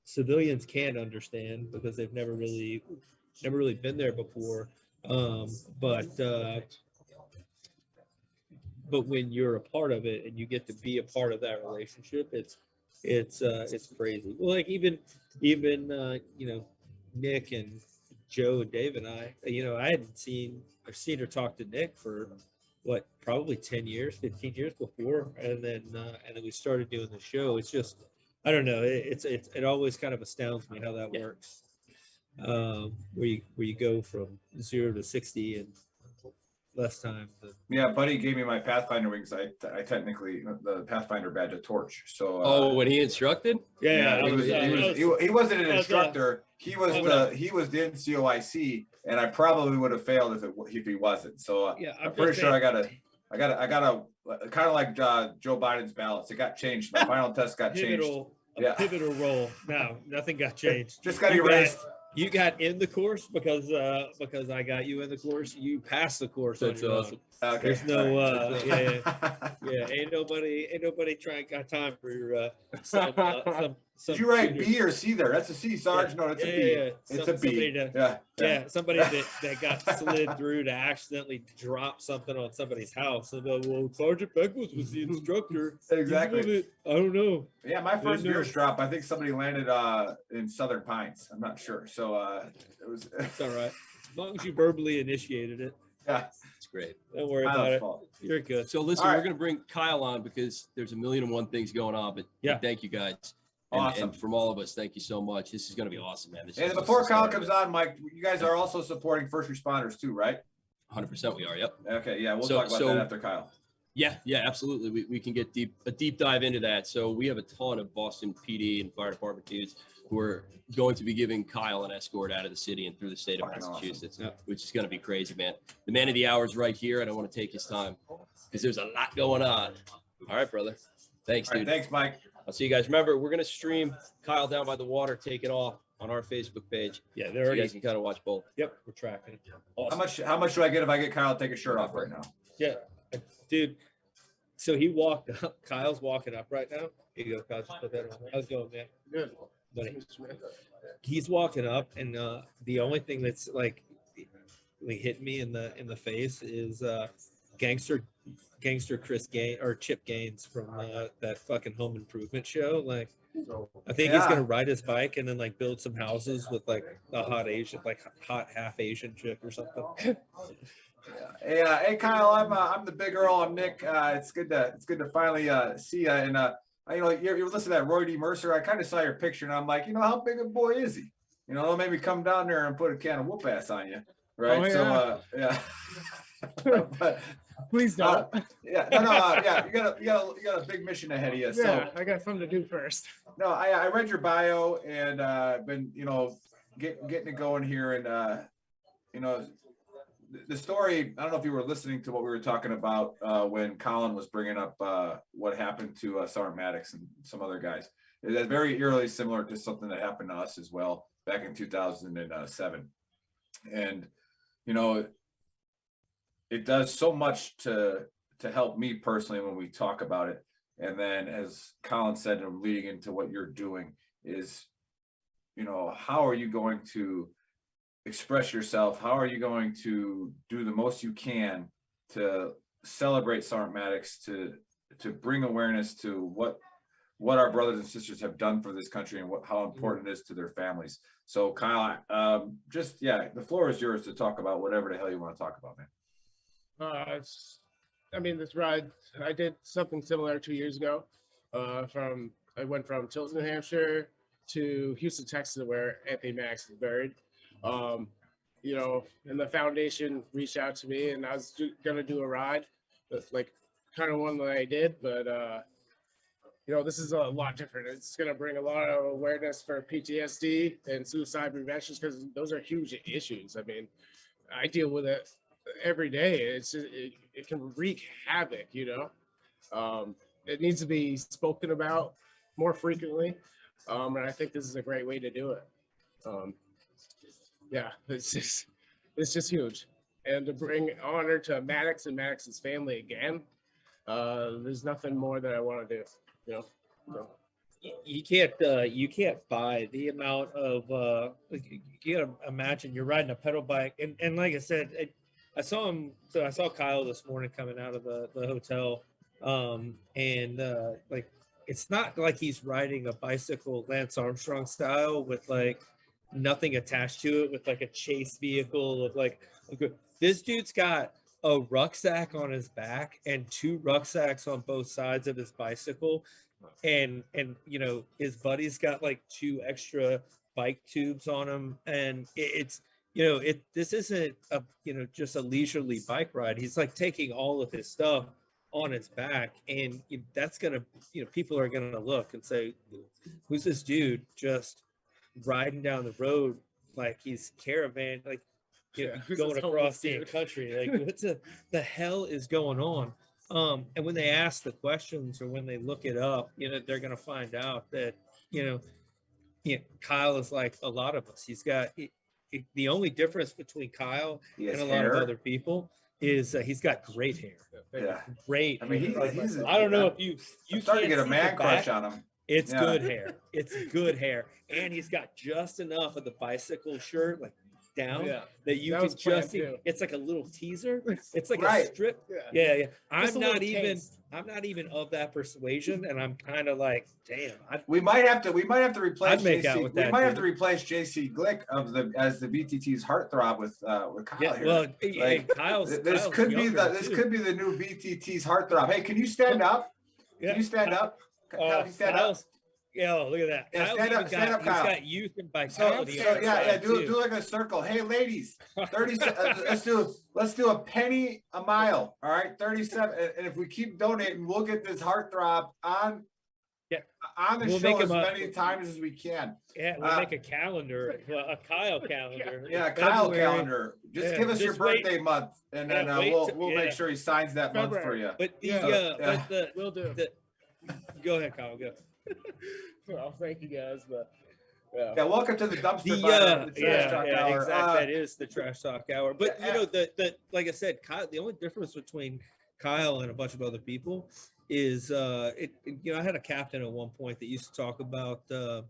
civilians can't understand because they've never really never really been there before. But when you're a part of it and you get to be a part of that relationship, it's crazy. Well, like even you know, Nick and Joe and Dave and I, you know, I've seen or talk to Nick for what, probably 10 years, 15 years before, and then we started doing the show. It's just, I don't know, it always kind of astounds me how that works. Where you go from 0 to 60 in less time than, Yeah, buddy gave me my Pathfinder wings. I technically the Pathfinder badge of torch. So Oh, when he instructed? yeah, that he wasn't an that was, instructor. He was the NCOIC, and I probably would have failed if he wasn't. So yeah, I'm pretty sure I got a kind of like Joe Biden's ballots. It got changed. My final test got changed. pivotal role. No, nothing got changed. Just got erased. You got in the course because I got you in the course. You passed the course. That's on your awesome. own. Okay. There's no Yeah. Ain't nobody got time for some. Did you write B or C there? That's a C, Sarge. No, it's a B. Yeah. It's a B. Somebody that got slid through to accidentally drop something on somebody's house. And well, Sergeant Beckles was the instructor. Exactly. I don't know. Yeah, my first Beers drop, I think somebody landed in Southern Pines. I'm not sure. So it was. It's all right. As long as you verbally initiated it. Yeah, It's great. Don't worry about it. You're good. So listen, All we're right. going to bring Kyle on because there's a million and one things going on, but Yeah. thank you guys. Awesome. And from all of us, thank you so much. This is going to be awesome, man. This and is before just the Kyle start of comes on, Mike, you guys are also supporting first responders too, right? it. 100% we are. Yep. Okay, yeah, we'll So- talk about so- that after Kyle. Yeah, absolutely. We can get a deep dive into that. So we have a ton of Boston PD and fire department dudes who are going to be giving Kyle an escort out of the city and through the state of Fucking Massachusetts, awesome. which is going to be crazy, man. The man of the hour is right here. I don't want to take his time because there's a lot going on. All right, brother. Thanks, All right, dude. thanks, Mike. I'll see you guys. Remember, we're going to stream Kyle down by the water, take it off on our Facebook page. Yeah, So they're you already. guys can kind of watch both. Yep, we're tracking. How much do I get if I get Kyle to take his shirt off right now? Yeah, dude. So he walked up. Kyle's walking up right now. Here you go, Kyle. Just put that on. How's it going, man? Good. Buddy. He's walking up, and the only thing that's like hit me in the face is gangster Chris Gaines or Chip Gaines from that fucking Home Improvement show. Like, I think he's Yeah. gonna ride his bike and then like build some houses with like a hot half Asian chick or something. Yeah. Hey, Kyle, I'm the Big Earl. I'm Nick. It's good to finally see you. And you listen to that Roy D. Mercer. I kind of saw your picture, and I'm like, how big a boy is he? Don't maybe come down there and put a can of whoop ass on you, right? Oh, So yeah. But Please don't. yeah, yeah. You got a big mission ahead of you. Yeah, So I got something to do first. no, I read your bio and been getting it going here, and the story. I don't know if you were listening to what we were talking about when Colin was bringing up what happened to Sergeant Maddox and some other guys. It's very eerily similar to something that happened to us as well back in 2007, and it does so much to help me personally when we talk about it. And then, as Colin said, and leading into what you're doing is, how are you going to express yourself? How are you going to do the most you can to celebrate Sergeant Maddox, to bring awareness to what our brothers and sisters have done for this country and how important it is to their families. So Kyle, the floor is yours to talk about whatever the hell you want to talk about, man. This ride, I did something similar 2 years ago. I went from Tilton, New Hampshire to Houston, Texas, where Anthony Maddox is buried. And the foundation reached out to me, and I was gonna do a ride, like kind of one that I did, but this is a lot different. It's gonna bring a lot of awareness for PTSD and suicide prevention because those are huge issues. I deal with it every day. It can wreak havoc. It needs to be spoken about more frequently, and I think this is a great way to do it. It's just huge, and to bring honor to Maddox and Maddox's family again. There's nothing more that I want to do. So. you can't buy the amount of you gotta imagine you're riding a pedal bike, and like I said, I saw him. So I saw Kyle this morning coming out of the hotel, and like it's not like he's riding a bicycle Lance Armstrong style with like nothing attached to it, with like a chase vehicle of like this dude's got a rucksack on his back and 2 rucksacks on both sides of his bicycle, and you know his buddy's got like 2 extra bike tubes on him, and it's you know this isn't a just a leisurely bike ride. He's like taking all of his stuff on his back, and that's gonna people are gonna look and say, who's this dude just riding down the road like he's caravan, like going across the country, like what the hell is going on? And when they ask the questions or when they look it up, they're going to find out that, Kyle is like a lot of us. He's got the only difference between Kyle and a lot of other people is he's got great hair. Yeah. Great. I mean, I don't know if you starting to get a man crush on him. It's good hair. It's good hair. And he's got just enough of the bicycle shirt, like down that you can just see. It's like a little teaser. It's like a strip. Yeah. I'm not even of that persuasion, and I'm kind of like, damn. We might have to replace JC. We might have to replace JC Glick as the VTT's heartthrob with Kyle here. Well, Kyle's this could be the new VTT's heartthrob. Hey, can you stand up? Can you stand up? Kyle, stand up. Yeah, look at that. Yeah, stand up, Kyle. He's got youth and vitality. Do like a circle. Hey, ladies, 30. let's do a penny a mile. All right, 37. And if we keep donating, we'll get this heartthrob on the show as many times as we can. Yeah, we'll make a calendar, a Kyle calendar. Yeah, Kyle calendar. Just give us your birthday month, and then we'll make sure he signs that month for you. But we'll do. Go ahead, Kyle. Go. Well, thank you guys, but welcome to the dumpster fire. Trash Talk Hour. Exactly. That is the Trash Talk Hour. But the like I said, Kyle, the only difference between Kyle and a bunch of other people is I had a captain at one point that used to talk about the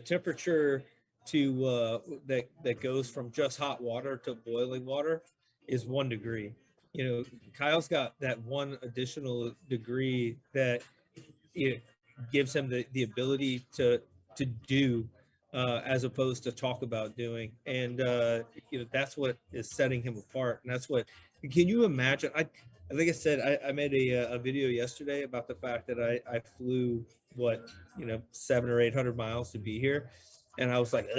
temperature to that goes from just hot water to boiling water is 1 degree. Kyle's got that 1 additional degree that it gives him the ability to do as opposed to talk about doing. And, that's what is setting him apart. And that's what, can you imagine? Like I said, I made a video yesterday about the fact that I flew 700 or 800 miles to be here. And I was like,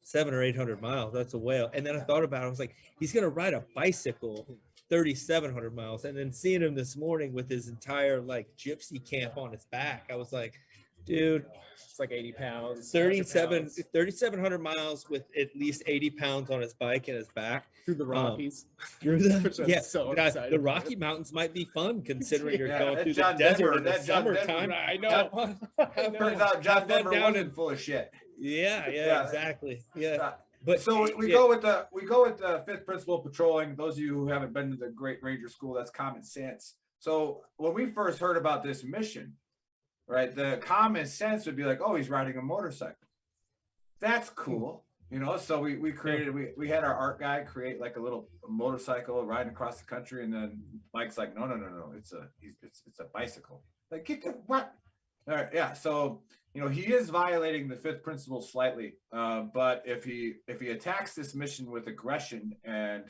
700 or 800 miles, that's a whale. And then I thought about it. I was like, he's going to ride a bicycle 3,700 miles. And then seeing him this morning with his entire like gypsy camp on his back, I was like, dude, it's like 80 pounds, 3,700 miles with at least 80 pounds on his bike and his back through the Rockies. The Rocky Mountains might be fun considering you're going through the desert in the summertime. I know. Turns out John Denver wasn't full of shit. Yeah, exactly. Yeah. But so we go with the 5th principle of patrolling. Those of you who haven't been to the Great Ranger School, that's common sense. So when we first heard about this mission, right, the common sense would be like, oh, he's riding a motorcycle. That's cool, So we created, we had our art guy create like a little motorcycle riding across the country, and then Mike's like, no, it's a bicycle. Like, get the what? All right, yeah. So he is violating the 5th principle slightly, but if he attacks this mission with aggression and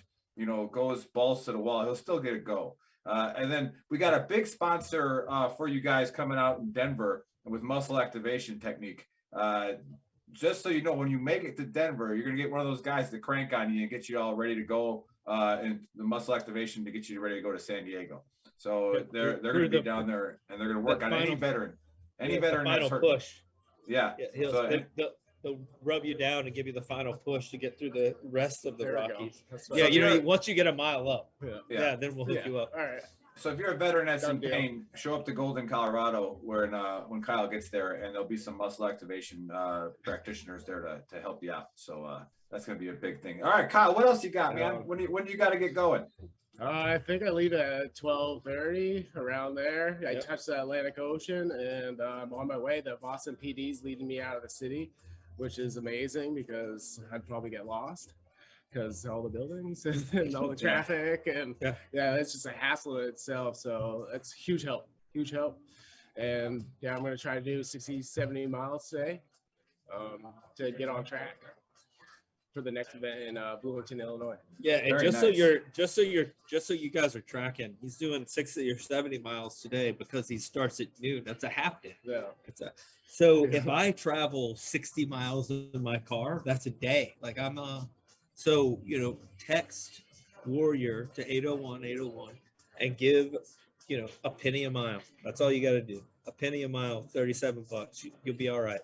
goes balls to the wall, he'll still get a go. And then we got a big sponsor for you guys coming out in Denver with muscle activation technique. Just so you know, when you make it to Denver, you're gonna get one of those guys to crank on you and get you all ready to go in the muscle activation to get you ready to go to San Diego. So they're gonna be down there and they're gonna work on any veteran that's hurt. Push. Yeah. They'll rub you down and give you the final push to get through the rest of the Rockies. Once you get a mile up, then we'll hook you up. All right. So if you're a veteran that's in pain, show up to Golden, Colorado, when Kyle gets there, and there'll be some muscle activation practitioners there to help you out. So that's going to be a big thing. All right, Kyle, what else you got, man? When you got to get going? I think I leave at 12:30, around there. I Yep. touch the Atlantic Ocean, and I'm on my way. The Boston PD's leading me out of the city, which is amazing because I'd probably get lost because all the buildings and all the traffic, and Yeah. it's just a hassle in itself. So it's huge help, huge help. And yeah, I'm going to try to do 60, 70 miles today to get on track for the next event in Bloomington, Illinois. Yeah, and Very just so nice. you guys are tracking, he's doing 60 or 70 miles today because he starts at noon. That's a half day. Yeah. So if I travel 60 miles in my car, that's a day. Like so text Warrior to 801 and give a penny a mile. That's all you got to do. A penny a mile, $37. You'll be all right.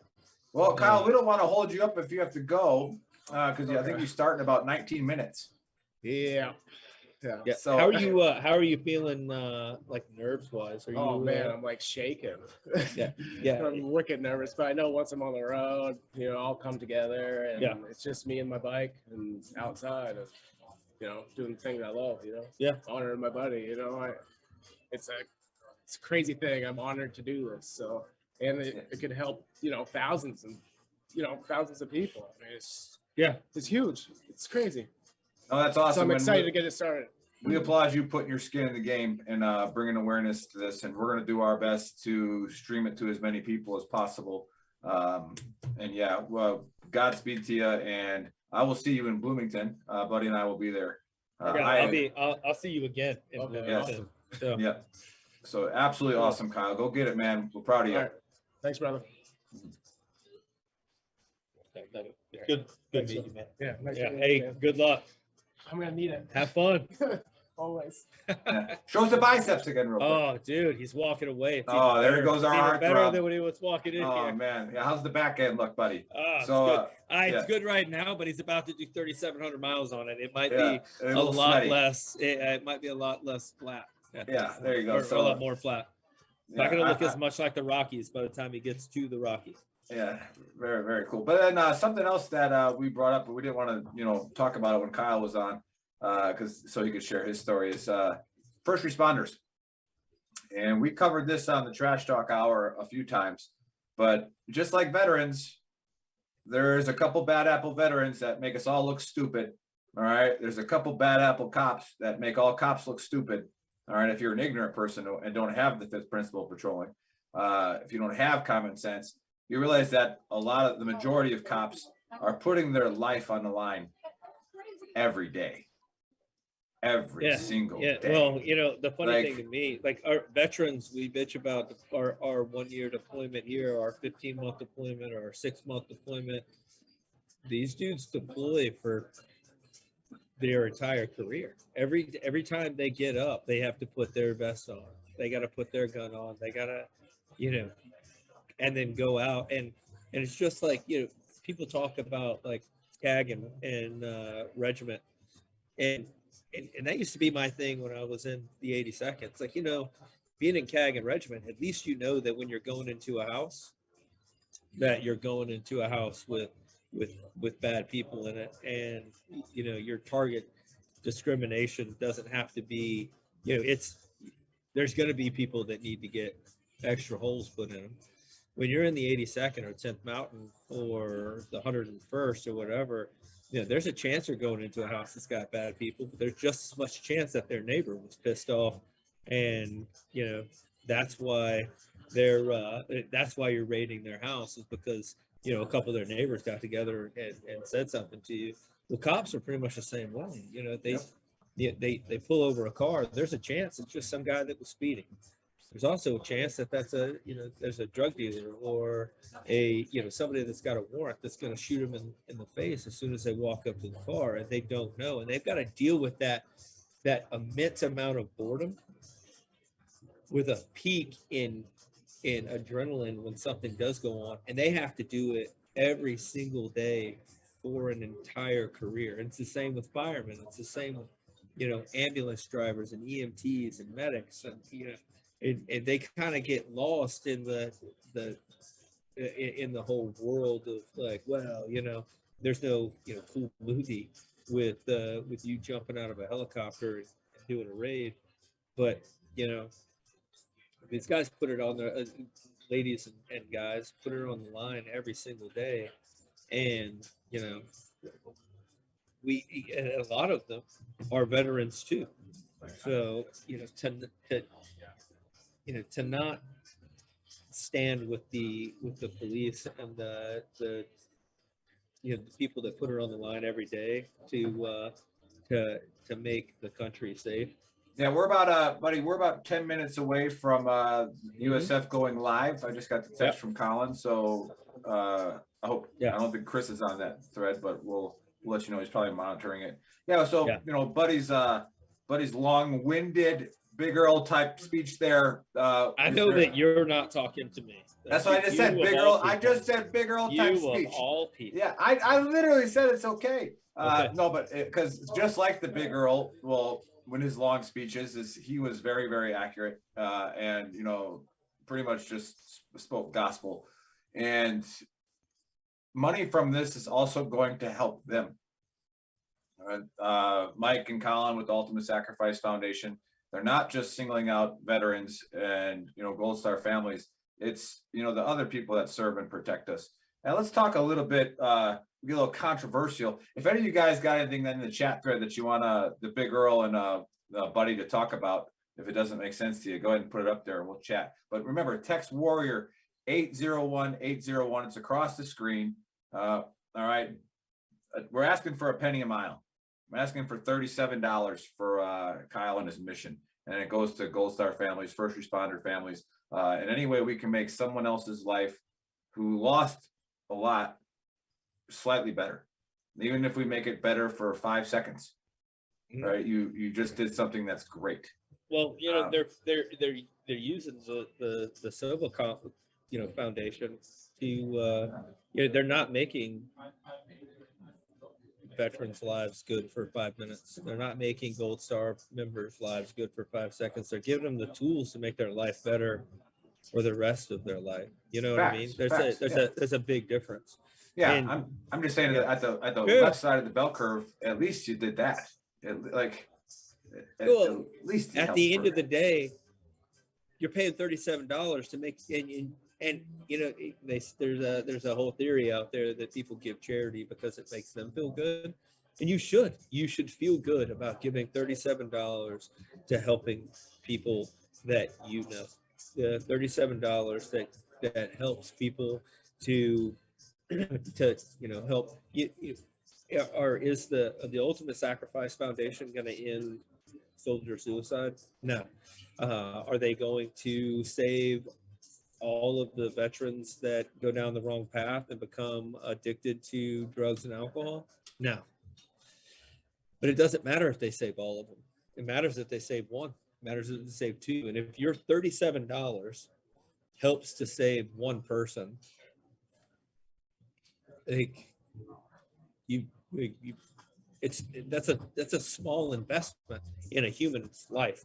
Well, Kyle, we don't want to hold you up if you have to go, because I think you start in about 19 minutes. Yeah. Yeah. So How are you feeling like nerves wise? Are Oh you man, I'm like shaking. yeah. I'm wicked nervous, but I know once I'm on the road, I'll come together, and it's just me and my bike and outside of, doing the things I love, honoring my buddy, it's a crazy thing. I'm honored to do this. So, and it could help, thousands and, thousands of people. I mean, it's huge. It's crazy. Oh, that's awesome. So I'm And excited to get it started. we applaud you putting your skin in the game and bringing awareness to this. And we're going to do our best to stream it to as many people as possible. And yeah, well, Godspeed to you. And I will see you in Bloomington. Buddy and I will be there. I'll see you again. Okay, So. Yeah. So absolutely awesome, Kyle. Go get it, man. We're proud of you. All right. Thanks, brother. Good meeting you, man. Yeah. Nice Yeah. meeting Hey, you, man. good luck. I'm gonna need it. Have fun. Always. Yeah. Show us the biceps again, real quick. Oh, dude, he's walking away. It's Oh, even there better. goes our It's even better heartthrob. than when he was walking in Oh here. man, yeah. How's the back end look, buddy? Oh, So it's good right now, but he's about to do 3,700 miles on it. It might yeah, be a a little lot sweaty. less. It might be a lot less flat. Yeah, there you go. Or So a lot more flat. yeah, Not going to look as much like the Rockies by the time he gets to the Rockies. yeah, very, very cool. But then something else that we brought up, but we didn't want to, talk about it when Kyle was on, so he could share his story, is first responders. And we covered this on the Trash Talk Hour a few times, but just like veterans, there's a couple bad apple veterans that make us all look stupid. All right. There's a couple bad apple cops that make all cops look stupid. All right. If you're an ignorant person and don't have the fifth principle of patrolling, if you don't have common sense, you realize that the majority of cops are putting their life on the line every day. Every single day. Well, the funny thing to me, like our veterans, we bitch about our 1 year deployment here, our 15-month deployment, or our 6-month deployment. These dudes deploy for their entire career. Every time they get up, they have to put their vest on. They got to put their gun on. They got to, and then go out. And it's just like, people talk about like CAG and regiment. And that used to be my thing when I was in the 82nd. It's like, being in CAG and regiment, at least that when you're going into a house, that you're going into a house with bad people in it, and your target discrimination doesn't have to be, there's going to be people that need to get extra holes put in them. When you're in the 82nd or 10th Mountain or the 101st or whatever, there's a chance you're going into a house that's got bad people, but there's just as much chance that their neighbor was pissed off, and that's why that's why you're raiding their house, is because a couple of their neighbors got together and said something to you. Well, cops are pretty much the same way. They pull over a car. There's a chance it's just some guy that was speeding. There's also a chance that there's a drug dealer or somebody that's got a warrant that's going to shoot them in the face as soon as they walk up to the car, and they don't know, and they've got to deal with that immense amount of boredom with a peak in adrenaline when something does go on, and they have to do it every single day for an entire career. And it's the same with firemen. It's the same with ambulance drivers and EMTs and medics, and and they kind of get lost in the whole world of like, well, there's no cool movie with you jumping out of a helicopter doing a raid, but you know, these guys put it on their ladies and guys put it on the line every single day, and you know, and a lot of them are veterans too. So you know, to not stand with the police and the you know, the people that put it on the line every day to make the country safe. Yeah, we're about buddy, we're about 10 minutes away from USF going live. I just got the text Yep. from Colin, so I hope Yeah. I don't think Chris is on that thread, but we'll let you know. He's probably monitoring it. Yeah, so Yeah. you know, buddy's long-winded big Earl type speech there. I know that you're not talking to me. That's what I just said, Big Earl. I just said Big Earl type speech. Of all people. Yeah, I literally said it's okay. Okay. No, but because just like the Big Earl, well, when his long speeches, he was very, very accurate, and you know, pretty much just spoke gospel. And money from this is also going to help them. Mike and Colin with the Ultimate Sacrifice Foundation, they're not just singling out veterans and you know Gold Star families. It's you know the other people that serve and protect us. And let's talk a little bit. Get a little controversial. If any of you guys got anything in the chat thread that you want the Big Earl and Buddy to talk about, if it doesn't make sense to you, go ahead and put it up there and we'll chat. But remember, text Warrior 801-801. It's across the screen. All right, we're asking for a penny a mile. I'm asking for $37 for Kyle and his mission, and it goes to Gold Star families, first responder families, in any way we can make someone else's life who lost a lot slightly better, even if we make it better for 5 seconds. Right? You just did something that's great. Well, you know, they're using the Sobocomp, you know, foundation to you know, they're not making veterans' lives good for 5 minutes. They're not making Gold Star members' lives good for 5 seconds. They're giving them the tools to make their life better for the rest of their life. You know what I mean? There's a big difference. Yeah, And, I'm just saying that at the left side of the bell curve, at least you did that. At least at the end of the day, you're paying $37 to make and you know there's a whole theory out there that people give charity because it makes them feel good, and you should feel good about giving $37 to helping people that you know. The $37 that helps people to you know help you. Or is the Ultimate Sacrifice Foundation going to end soldier suicide? No. Are they going to save all of the veterans that go down the wrong path and become addicted to drugs and alcohol? No. But it doesn't matter if they save all of them. It matters if they save one. It matters if they save two. And if your $37 helps to save one person, like that's a small investment in a human's life.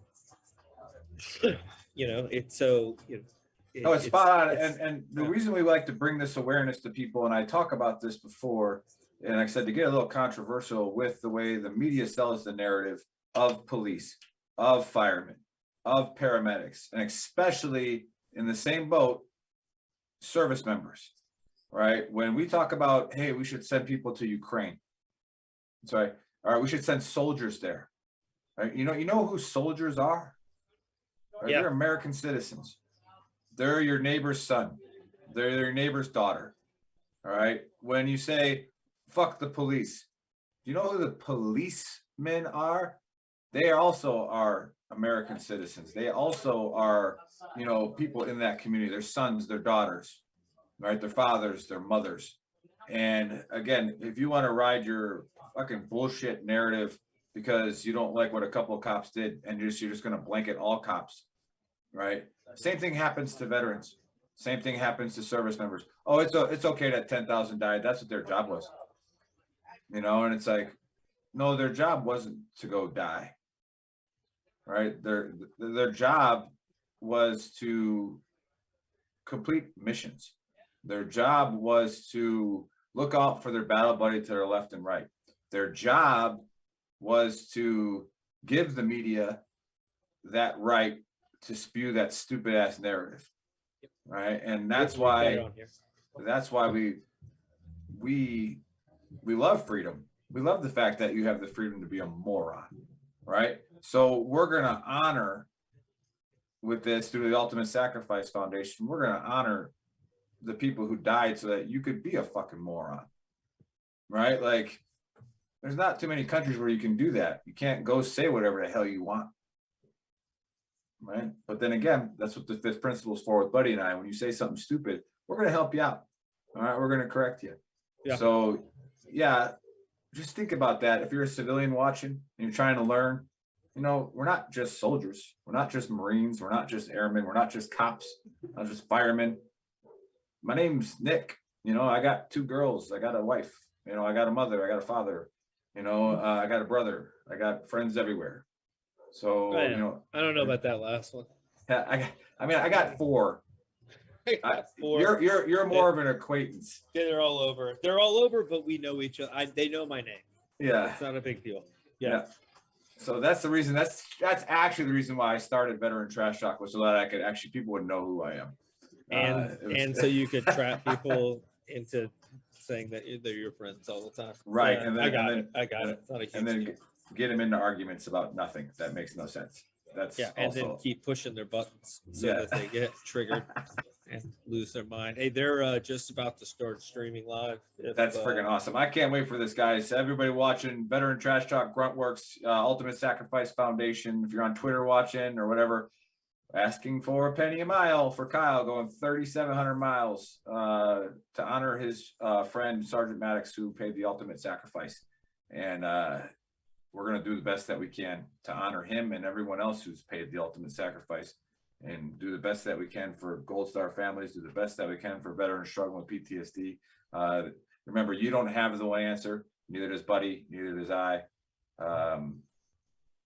You know, it's so you know. No, it's spot on. And the reason we like to bring this awareness to people, and I talk about this before, and like I said, to get a little controversial with the way the media sells the narrative of police, of firemen, of paramedics, and especially in the same boat, service members, right? When we talk about, hey, we should send people to Ukraine. Sorry, all right, we should send soldiers there. Right? You know who soldiers are? Right? Yeah. They're American citizens. They're your neighbor's son. They're your neighbor's daughter. All right. When you say, fuck the police, do you know who the policemen are? They also are American citizens. They also are, you know, people in that community, their sons, their daughters, right? Their fathers, their mothers. And again, if you want to ride your fucking bullshit narrative because you don't like what a couple of cops did and you're just going to blanket all cops, right? Same thing happens to veterans. Same thing happens to service members. Oh, it's okay that 10,000 died. That's what their job was. You know, and it's like, no, their job wasn't to go die. Right? Their job was to complete missions. Their job was to look out for their battle buddy to their left and right. Their job was to give the media that right to spew that stupid ass narrative, right? And that's why we love freedom. We love the fact that you have the freedom to be a moron, right? So we're gonna honor with this through the Ultimate Sacrifice Foundation. We're gonna honor the people who died so that you could be a fucking moron, right? Like, there's not too many countries where you can do that. You can't go say whatever the hell you want, right? But then again, that's what the fifth principle is for with Buddy and I. When you say something stupid, we're going to help you out. All right, we're going to correct you. Yeah. So yeah, just think about that. If you're a civilian watching and you're trying to learn, you know, we're not just soldiers. We're not just Marines. We're not just airmen. We're not just cops. Not just firemen. My name's Nick. You know, I got 2 girls. I got a wife. You know, I got a mother. I got a father. You know, I got a brother. I got friends everywhere. So, you know, I don't know about that last one. I got 4. You're more of an acquaintance. Yeah, they're all over. They're all over, but we know each other. They know my name. Yeah, it's not a big deal. Yeah. So that's the reason. That's actually the reason why I started Veteran Trash Talk, was so that I could actually, people would know who I am. And so you could trap people into saying that they're your friends all the time. Right. Yeah, And then I got it. It's not a huge deal. Get them into arguments about nothing. That makes no sense. That's and then keep pushing their buttons so that they get triggered and lose their mind. Hey, they're just about to start streaming live. That's freaking awesome. I can't wait for this, guys. Everybody watching Veteran Trash Talk, Gruntworks, Ultimate Sacrifice Foundation. If you're on Twitter watching or whatever, asking for a penny a mile for Kyle, going 3,700 miles to honor his friend Sergeant Maddox, who paid the ultimate sacrifice. And we're going to do the best that we can to honor him and everyone else who's paid the ultimate sacrifice, and do the best that we can for Gold Star families, do the best that we can for veterans struggling with PTSD. Remember, you don't have the answer. Neither does Buddy, neither does I.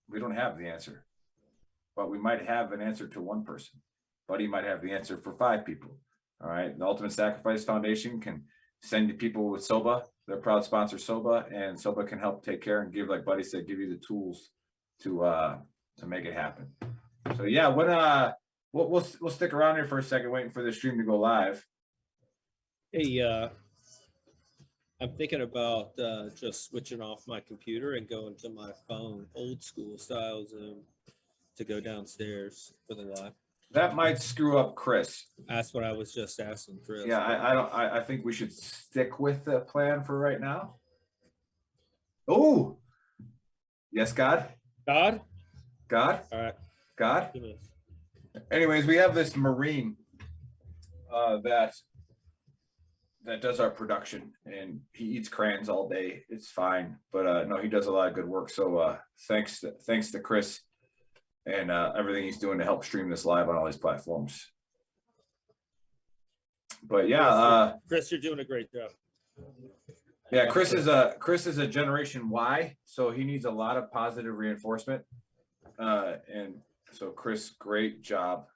We don't have the answer, but we might have an answer to one person. Buddy might have the answer for 5 people. All right. The Ultimate Sacrifice Foundation can send you people with SOBA. They're a proud sponsor, SOBA, and SOBA can help take care and give, like Buddy said, give you the tools to make it happen. So yeah, when we'll stick around here for a second, waiting for the stream to go live. Hey, I'm thinking about just switching off my computer and going to my phone, old school style Zoom, to go downstairs for the live. That might screw up Chris. That's what I was just asking Chris. Yeah, I think we should stick with the plan for right now. Oh, yes, God. God. All right. God. Anyways, we have this Marine that does our production, and he eats crayons all day. It's fine, but no, he does a lot of good work. So thanks to Chris and everything he's doing to help stream this live on all these platforms. But yeah, Chris, you're doing a great job. Yeah, Chris is a Generation Y, so he needs a lot of positive reinforcement. And so Chris, great job.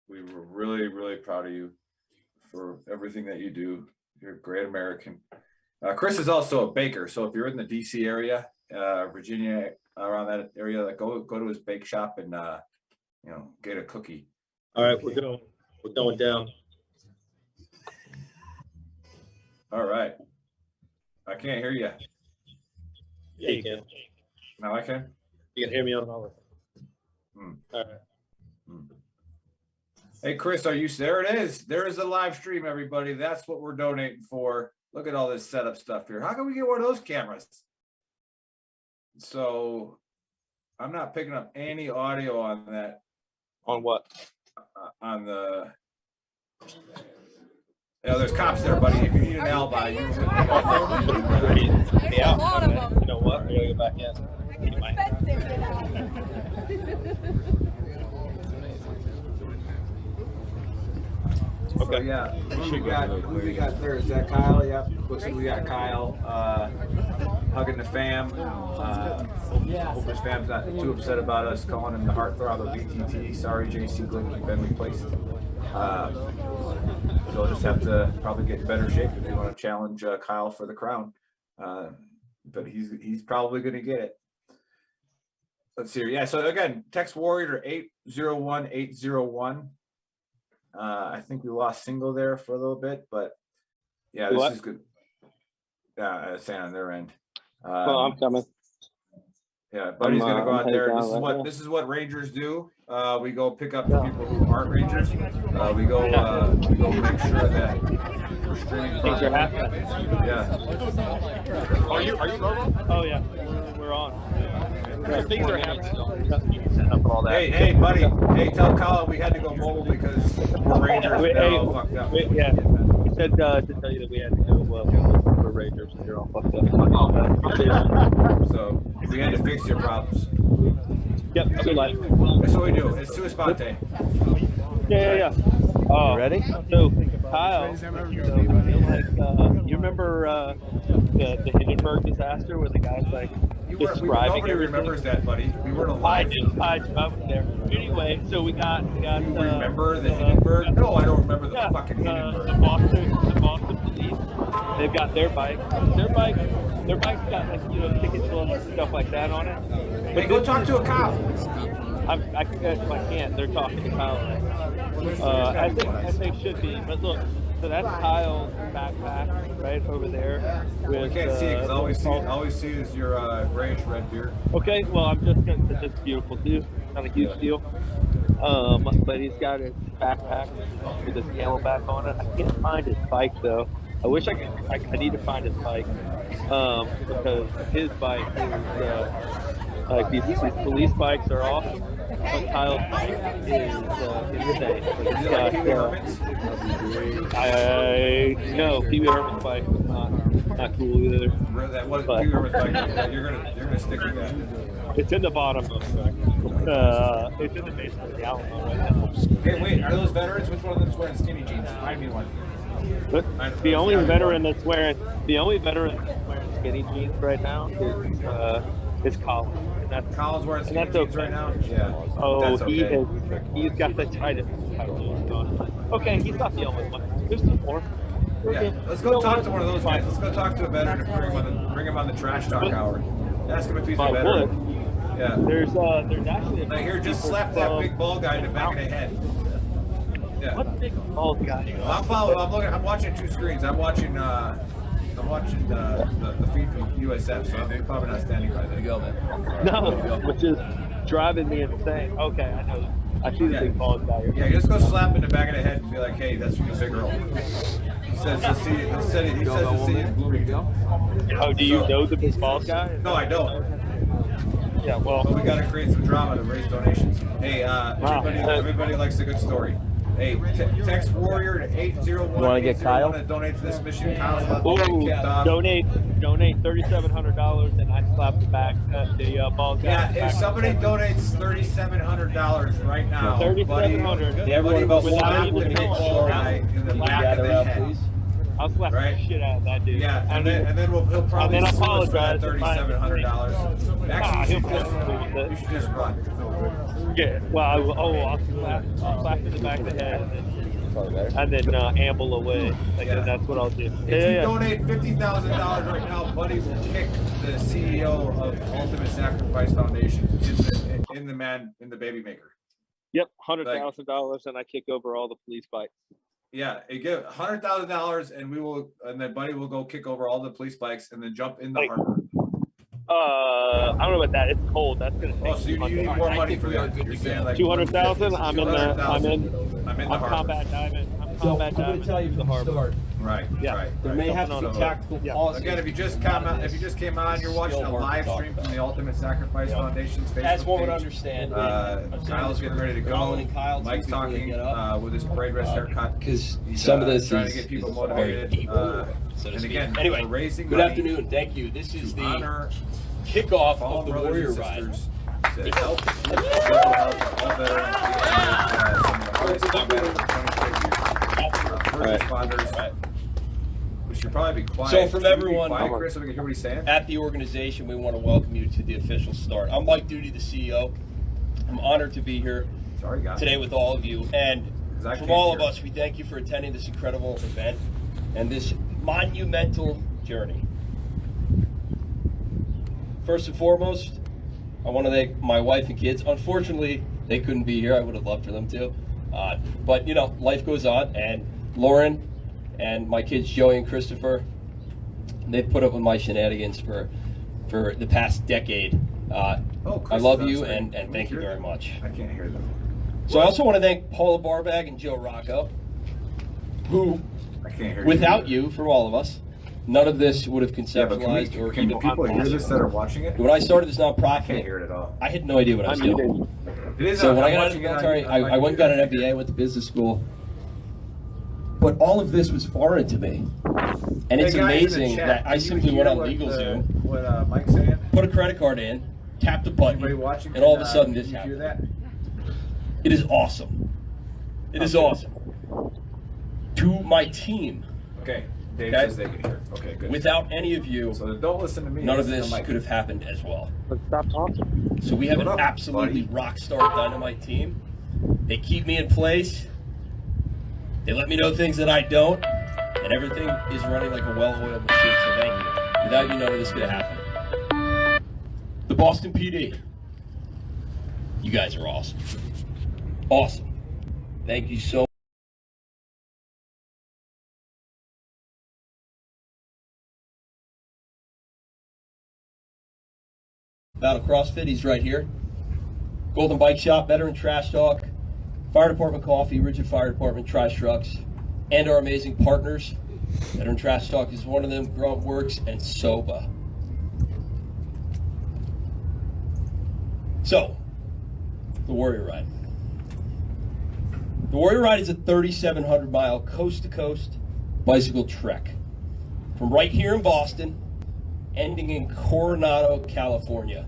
We were really, really proud of you for everything that you do. You're a great American. Chris is also a baker, so if you're in the DC area, Virginia, around that area, like go to his bake shop and get a cookie. All right, we're going down. All right. I can't hear you. Yeah, you can. Now I can. You can hear me on all of it. All right. Hey Chris, are you there? It is. There is a live stream, everybody. That's what we're donating for. Look at all this setup stuff here. How can we get one of those cameras? So I'm not picking up any audio on that. On what? On the. There's cops there, buddy. If you need an alibi, you Yeah. You know what? I gotta go back in. Okay. So, yeah, who we got there? Is that Kyle? Yep. Looks like we got Kyle hugging the fam. Hope his fam's not too upset about us calling him the heartthrob of VTT. Sorry, JC Glenn, you've been replaced. So we'll just have to probably get in better shape if you want to challenge Kyle for the crown. But he's probably going to get it. let's see. Yeah. So again, text Warrior to 801-801. I think we lost single there for a little bit, but yeah, this is good. Yeah, saying on their end. Well, I'm coming. Yeah, buddy's gonna go out there. Right This is what Rangers do. We go pick up the people who aren't Rangers. We go make sure that we're streaming. Things are happening. Yeah. Are you local? Oh yeah, we're on. Things are happening. Hey, buddy. Hey, tell Colin we had to go mobile because we're Rangers. They're all fucked up. Yeah, he said to tell you that we had to go for Rangers and you're all fucked up. So we had to fix your problems. Yep, good luck. That's what we do. It's sua sponte. Yeah. Oh, ready? So, Kyle, you remember the Hindenburg disaster where the guy's like describing nobody remembers that, buddy. We weren't alive. I was there. Anyway, so we got. You remember the Hindenburg? No, I don't remember the fucking Hindenburg. The Boston police. They've got their bike. Their bike's got like ticket books and stuff like that on it. Hey, go talk to a cop. I can't. They're talking to Kyle. As they should be. But look, so that's Kyle's backpack right over there. We can't see it because I always see is your grayish red beard. Okay, well I'm just gonna. It's just beautiful too. Not a huge deal. But he's got his backpack with his camelback on it. I can't find his bike though. I wish I could. I need to find his bike because his bike is like these police bikes are awesome. But Kyle's bike is insane. Is it like Pee Wee Herman's? No, Pee Wee Herman's bike was not cool either. That was Pee Wee Herman's bike. Yeah, you're gonna stick with that. It's in the bottom of the it's in the basement of the Alamo right now. Hey, wait, are those veterans? Which one of them's wearing skinny jeans? Find me one. But the only veteran that's wearing skinny jeans right now is Colin. And that's Colin's wearing skinny jeans okay. right now. Yeah. Oh, okay. he's got the tightest jeans on. Okay, he's not the only one. There's some more. Yeah, let's go talk to one of those guys. Let's go talk to a veteran and bring him on the Trash Talk Hour. Ask him if he's a veteran. Yeah. There's actually. Like here, just slap that big bald guy in the back of the head. Yeah. What big bald guy? I'm watching two screens. I'm watching the feed from USF, so I'm probably not standing by there. There you go, man. No, which is driving me insane. Okay, I know. I see the big bald guy. Yeah, just go slap him in the back of the head and be like, "Hey, that's from the big girl." He says to see it Bloomingdale. Oh, do you know the big bald guy? No, I don't. Yeah, well, But we got to create some drama to raise donations. Hey, everybody likes a good story. Hey, text Warrior to 801. You want to get Kyle? To donate to this mission. Kyle's about to get kicked off. donate $3,700 and I slap the back the bald guy. Yeah, if somebody donates $3,700 right now, $3,700. Everyone about Without even the knowing. guy in the back of the head. I'll slap Right. the shit out of that dude. Yeah, and then he'll probably and then sue us for that apologize. $3,700. Actually, you should just run. Yeah. Well, I'll slap in the back of the head and then amble away. And that's what I'll do. If you donate $50,000 right now, Buddy will kick the CEO of Ultimate Sacrifice Foundation in the baby maker. Yep, $100,000 and I kick over all the police bikes. Yeah, you give $100,000 and then Buddy will go kick over all the police bikes and then jump in the harbor. I don't know about that. It's cold. That's gonna take. Oh, so you need more money for that? You're saying like 200,000. I'm in the harbor. combat diving. I'm So combat I'm going diving. to tell you the the harbor. start. Right. Yeah. Right. There may have to be So, tactical yeah. pauses. Again, if you just came on, you're watching a live stream from the Ultimate Sacrifice Foundation's Facebook As one would page. understand, Kyle's getting ready to go. Colin and Kyle Mike's before they talking get up. with his parade rest haircut. Because He's, some of this trying is to get people is motivated. very deep, so to And speak. again, Anyway, we're raising good money afternoon. Thank you. This is to the honor kickoff fallen of the brothers Warrior and Ride. sisters, to help mental health all veterans, some of the hardest combat in 25 years. First responders. We should probably be quiet. So from Should we be everyone- quiet, Chris, so we can hear what he's saying. At the organization, we want to welcome you to the official start. I'm Mike Duty, the CEO. I'm honored to be here Sorry, guys. today with all of you. And I from can't all hear. of us, we thank you for attending this incredible event and this monumental journey. First and foremost, I want to thank my wife and kids. Unfortunately, they couldn't be here. I would have loved for them to. But, you know, life goes on. And Lauren and my kids, Joey and Christopher, they've put up with my shenanigans for the past decade. I love you, and thank you very much. I can't hear them. So I also want to thank Paula Barbag and Joe Rocco, who, I can't hear without you, for all of us, none of this would have Yeah, but conceptualized or can even people hear this that are watching it? When I started this I can't nonprofit, hear it at all. I had no idea what I was doing. It is. So when I I'm got out of the watching it on- military, on my I went and got an computer. MBA, went to business school. But all of this was foreign to me. And it's Hey, guys in the amazing chat, that I can you simply hear went on what, LegalZoom, What Mike's saying? put a credit card in, tapped the Anybody button, watching? and all of a can, sudden can this you hear happened. that? It is awesome. It is Okay. awesome. To my team, Okay. Dave Okay. says they can hear. Okay, good. without any of you, So don't listen to me. none of listen to this Mike. could have happened as well. But stop talking. So we have What an up, absolutely buddy? rock star dynamite team. They keep me in place. They let me know things that I don't, and everything is running like a well-oiled machine. So thank you. Without you, none of this could have happened. The Boston PD. You guys are awesome. Awesome. Thank you so much. Battle CrossFit, he's right here. Golden Bike Shop, VeteranTrashTalk, Fire Department Coffee, Rigid Fire Department, Trash Trucks, and our amazing partners. VeteranTrashTalk is one of them, Grunt Works, and Soba. So, the Warrior Ride. The Warrior Ride is a 3,700 mile coast-to-coast bicycle trek from right here in Boston, ending in Coronado, California.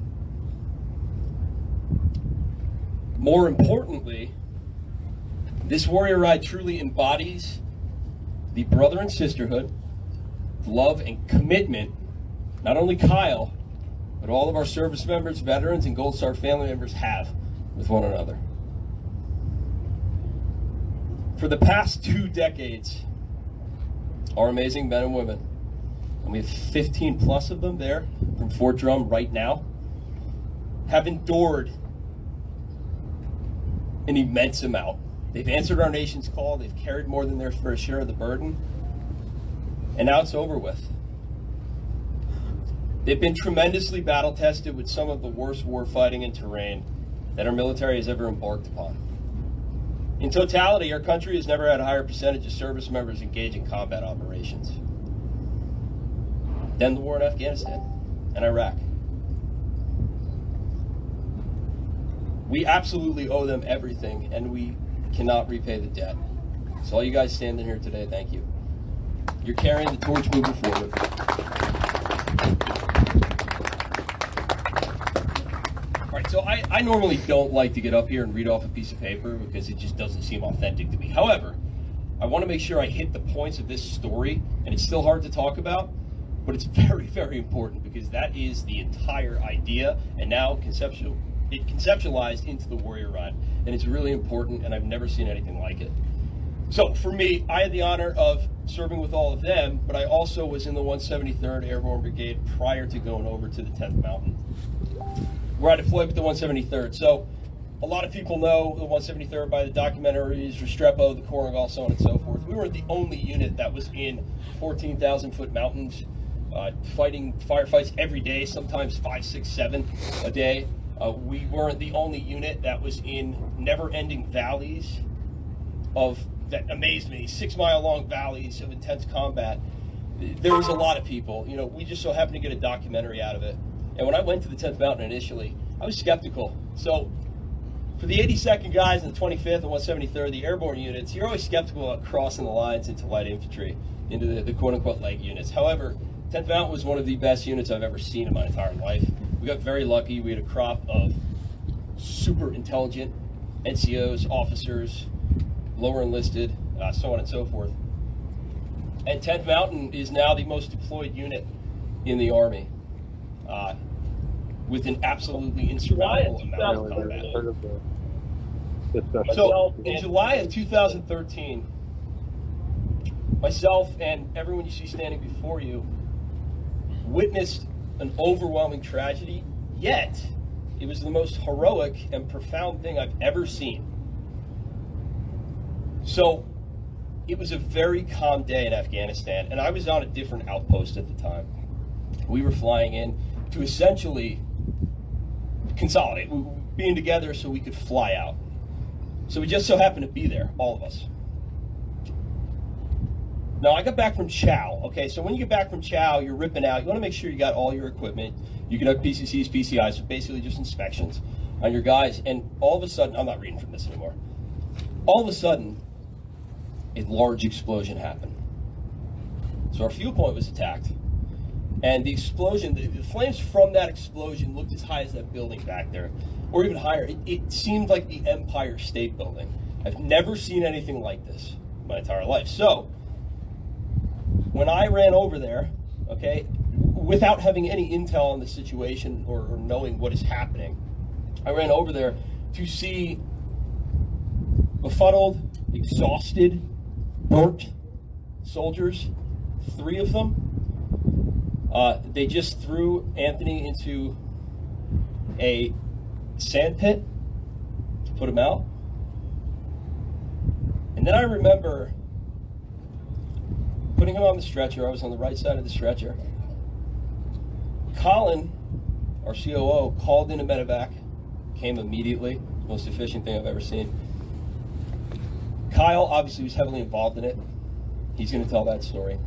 More importantly, this Warrior Ride truly embodies the brother and sisterhood, love and commitment, not only Kyle, but all of our service members, veterans, and Gold Star family members have with one another. For the past 2 decades, our amazing men and women, and we have 15 plus of them there from Fort Drum right now, have endured an immense amount. They've answered our nation's call, they've carried more than their fair share of the burden, and now it's over with. They've been tremendously battle tested with some of the worst war fighting and terrain that our military has ever embarked upon. In totality, our country has never had a higher percentage of service members engaged in combat operations than the war in Afghanistan and Iraq. We absolutely owe them everything, and we cannot repay the debt. So all you guys standing here today, thank you. You're carrying the torch moving forward. All right, so I normally don't like to get up here and read off a piece of paper because it just doesn't seem authentic to me. However, I want to make sure I hit the points of this story, and it's still hard to talk about, but it's very, very important because that is the entire idea, and now conceptualized into the Warrior Ride, and it's really important, and I've never seen anything like it. So for me, I had the honor of serving with all of them, but I also was in the 173rd Airborne Brigade prior to going over to the 10th Mountain, where I deployed with the 173rd. So a lot of people know the 173rd by the documentaries, Restrepo, the Korengal, so on and so forth. We were the only unit that was in 14,000 foot mountains, fighting firefights every day, sometimes 5, 6, 7 a day. We weren't the only unit that was in never-ending valleys that amazed me, 6-mile-long valleys of intense combat. There was a lot of people. You know, we just so happened to get a documentary out of it. And when I went to the 10th Mountain initially, I was skeptical. So for the 82nd guys and the 25th and 173rd, the airborne units, you're always skeptical about crossing the lines into light infantry, into the quote-unquote leg units. However, 10th Mountain was one of the best units I've ever seen in my entire life. We got very lucky. We had a crop of super intelligent NCOs, officers, lower enlisted, so on and so forth. And 10th Mountain is now the most deployed unit in the Army, with an absolutely insurmountable amount of combat. So in July of 2013, myself and everyone you see standing before you witnessed an overwhelming tragedy, yet It was the most heroic and profound thing I've ever seen. So it was a very calm day in Afghanistan, and I was on a different outpost at the time. We were flying in to essentially consolidate, being together so we could fly out. So we just so happened to be there, all of us. Now, I got back from Chow, okay? So when you get back from Chow, you're ripping out. You want to make sure you got all your equipment. You conduct PCCs, PCIs, so basically just inspections on your guys. And all of a sudden, I'm not reading from this anymore. All of a sudden, a large explosion happened. So our fuel point was attacked. And the explosion, the flames from that explosion looked as high as that building back there, or even higher. It seemed like the Empire State Building. I've never seen anything like this in my entire life. So when I ran over there, okay, without having any intel on the situation or knowing what is happening, I ran over there to see befuddled, exhausted, burnt soldiers, 3 of them. They just threw Anthony into a sand pit to put him out. And then I remember putting him on the stretcher. I was on the right side of the stretcher. Colin, our COO, called in a medevac, came immediately. Most efficient thing I've ever seen. Kyle obviously was heavily involved in it. He's going to tell that story.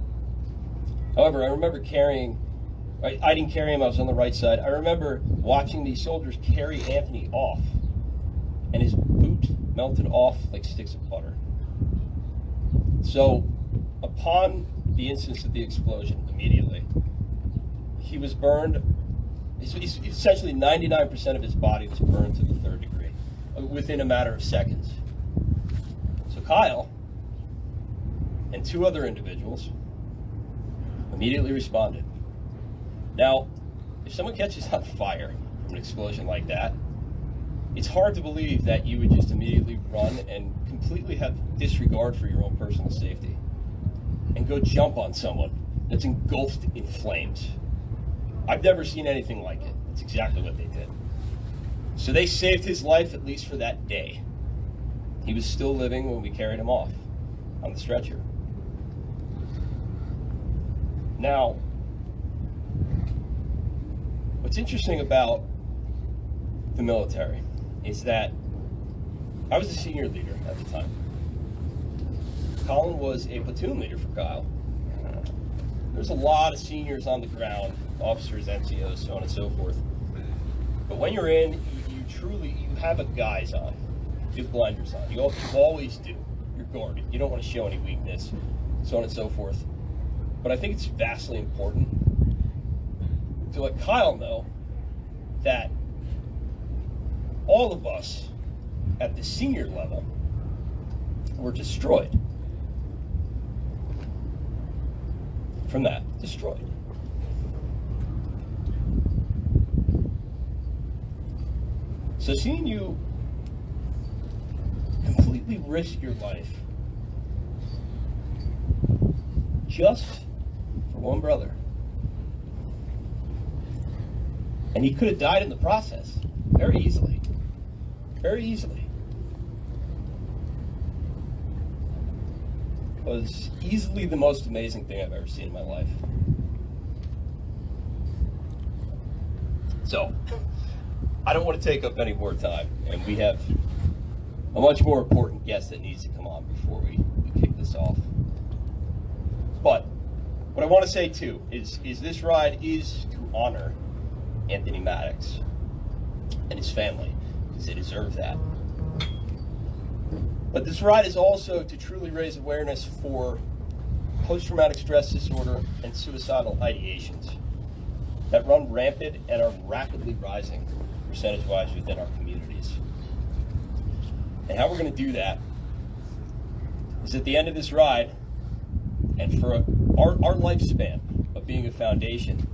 However, I remember I didn't carry him, I was on the right side. I remember watching these soldiers carry Anthony off, and his boot melted off like sticks of butter. So, upon the instance of the explosion, immediately, he was burned. Essentially 99% of his body was burned to the 3rd degree within a matter of seconds. So Kyle and 2 other individuals immediately responded. Now, if someone catches on fire from an explosion like that, it's hard to believe that you would just immediately run and completely have disregard for your own personal safety and go jump on someone that's engulfed in flames. I've never seen anything like it. That's exactly what they did. So they saved his life, at least for that day. He was still living when we carried him off on the stretcher. Now, what's interesting about the military is that I was the senior leader at the time. Colin was a platoon leader for Kyle. There's a lot of seniors on the ground, officers, NCOs, so on and so forth. But when you're in, you have a guise on. You have blinders on. You always do. You're guarded. You don't want to show any weakness, so on and so forth. But I think it's vastly important to let Kyle know that all of us at the senior level were destroyed. From that, destroyed. So seeing you completely risk your life just for one brother, and he could have died in the process very easily, was easily the most amazing thing I've ever seen in my life. So, I don't want to take up any more time, and we have a much more important guest that needs to come on before we kick this off. But what I want to say too is this ride is to honor Anthony Maddox and his family, because they deserve that. But this ride is also to truly raise awareness for post-traumatic stress disorder and suicidal ideations that run rampant and are rapidly rising percentage-wise within our communities. And how we're going to do that is at the end of this ride, and for our lifespan of being a foundation,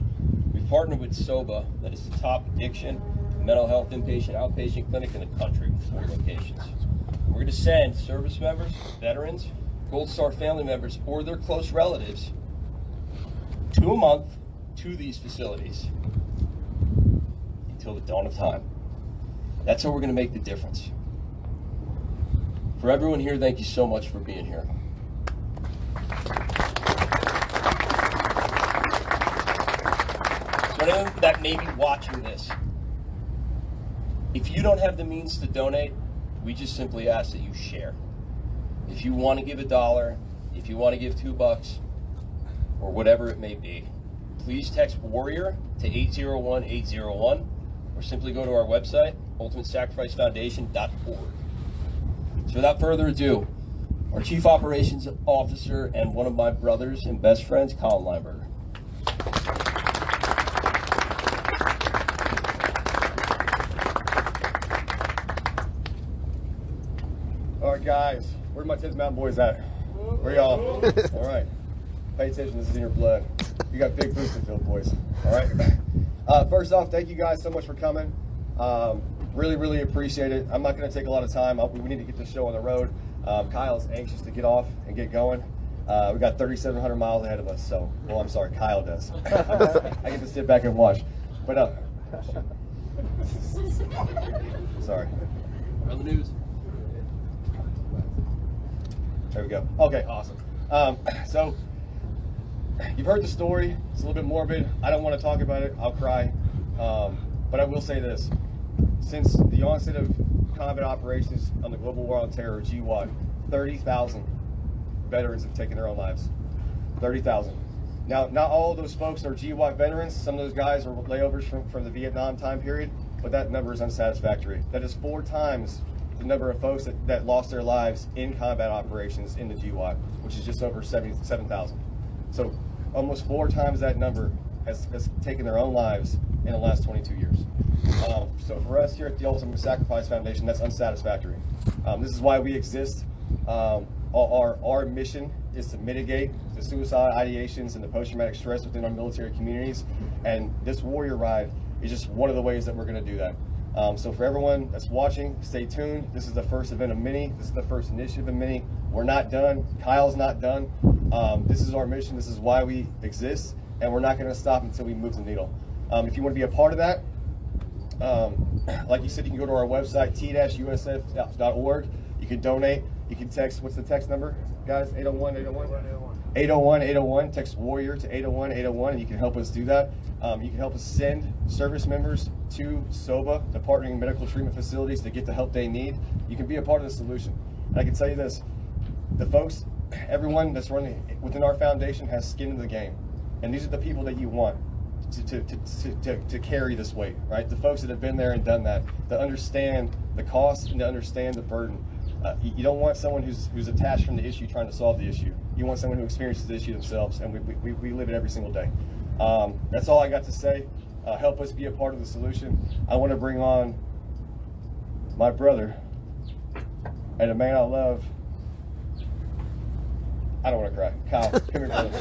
we've partnered with SOBA, that is the top addiction, mental health inpatient, outpatient clinic in the country with 4 locations. We're going to send service members, veterans, Gold Star family members, or their close relatives 2 a month to these facilities until the dawn of time. That's how we're going to make the difference. For everyone here, thank you so much for being here. So anyone that may be watching this, if you don't have the means to donate, we just simply ask that you share. If you want to give $1, if you want to give $2, or whatever it may be, please text Warrior to 801-801, or simply go to our website, ultimatesacrificefoundation.org. So without further ado, our Chief Operations Officer and one of my brothers and best friends, Colin Lineberger. All right, guys, where my Tibbs Mountain boys at? Where y'all? All right, pay attention, this is in your blood. You got big boots to fill, boys. All right. First off, thank you guys so much for coming. Really appreciate it. I'm not going to take a lot of time. We need to get this show on the road. Kyle's anxious to get off and get going. We got 3,700 miles ahead of us. So, well, I'm sorry, Kyle does. I get to sit back and watch. But sorry. On the news. There we go. Okay, awesome. So you've heard the story. It's a little bit morbid. I don't want to talk about it. I'll cry. But I will say this. Since the onset of combat operations on the Global War on Terror, GWOT, 30,000 veterans have taken their own lives. 30,000. Now, not all of those folks are GWOT veterans. Some of those guys are layovers from the Vietnam time period, but that number is unsatisfactory. That is 4 times the number of folks that lost their lives in combat operations in the GWOT, which is just over 77,000. So almost 4 times that number has taken their own lives in the last 22 years. So for us here at the Ultimate Sacrifice Foundation, that's unsatisfactory. This is why we exist. Our mission is to mitigate the suicide ideations and the post-traumatic stress within our military communities, and this Warrior Ride is just one of the ways that we're going to do that. So for everyone that's watching, stay tuned. This is the first event of many. This is the first initiative of many. We're not done. Kyle's not done. This is our mission. This is why we exist, and we're not going to stop until we move the needle. If you want to be a part of that, like you said, you can go to our website, t-usf.org. You can donate. You can text. What's the text number, guys? 801-801. Text Warrior to 801-801, and you can help us do that. You can help us send service members to SOBA, the partnering medical treatment facilities, to get the help they need. You can be a part of the solution. And I can tell you this: the folks, everyone that's running within our foundation has skin in the game, and these are the people that you want to carry this weight, right? The folks that have been there and done that, to understand the cost and to understand the burden. You don't want someone who's attached from the issue trying to solve the issue. You want someone who experiences the issue themselves, and we live it every single day. That's all I got to say. Help us be a part of the solution. I want to bring on my brother and a man I love. I don't want to cry. Kyle, come here, brother.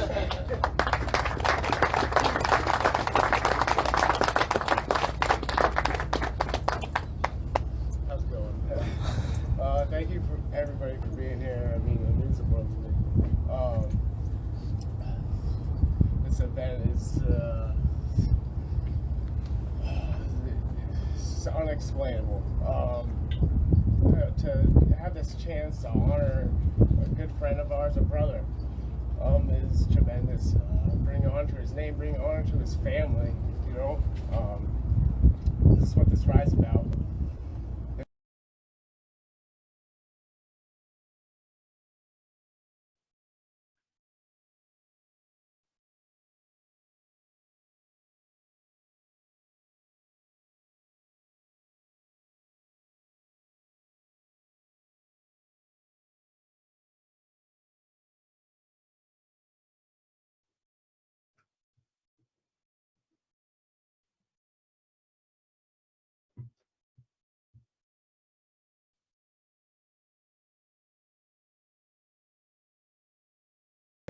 Thank you for everybody for being here. I mean, it means the world to me. This event is it's unexplainable. To have this chance to honor a good friend of ours, a brother, is tremendous. Bring honor to his name, bring honor to his family. You know, this is what this ride's about.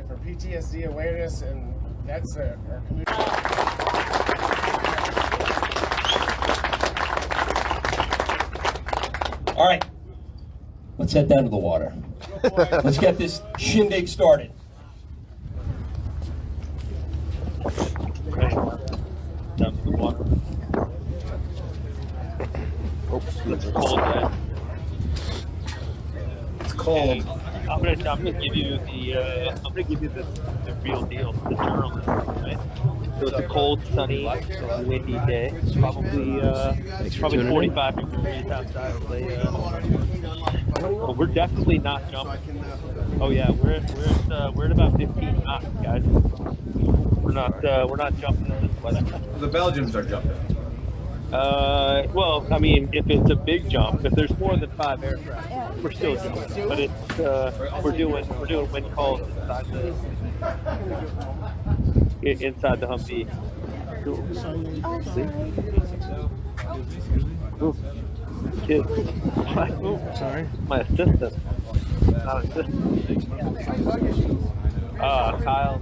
For PTSD awareness, and that's our community. All right, let's head down to the water. Let's get this shindig started. Down to the water. It's a cold day. It's cold. I'm gonna give you the real deal, the journalist, right? So it's a cold, sunny, windy day. Probably 45 degrees outside today. Well, we're definitely not jumping. Oh yeah, we're at about 15 knots, guys. We're not jumping in this weather. The Belgians are jumping. Well, I mean, if it's a big jump, if there's more than 5 aircraft, we're still jumping. But it's we're doing wind calls inside the Humvee. Ooh. Kid. Sorry. My assistant. Not assistant. Kyle.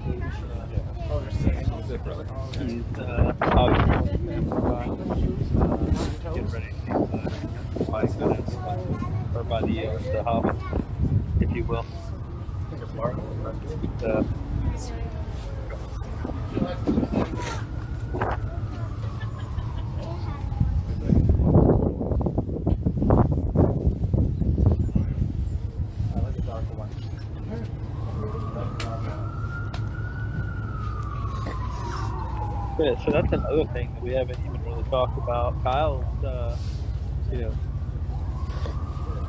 He's getting ready to by minutes or by the hub, if you will. Yeah, so that's another thing that we haven't even really talked about. Kyle's,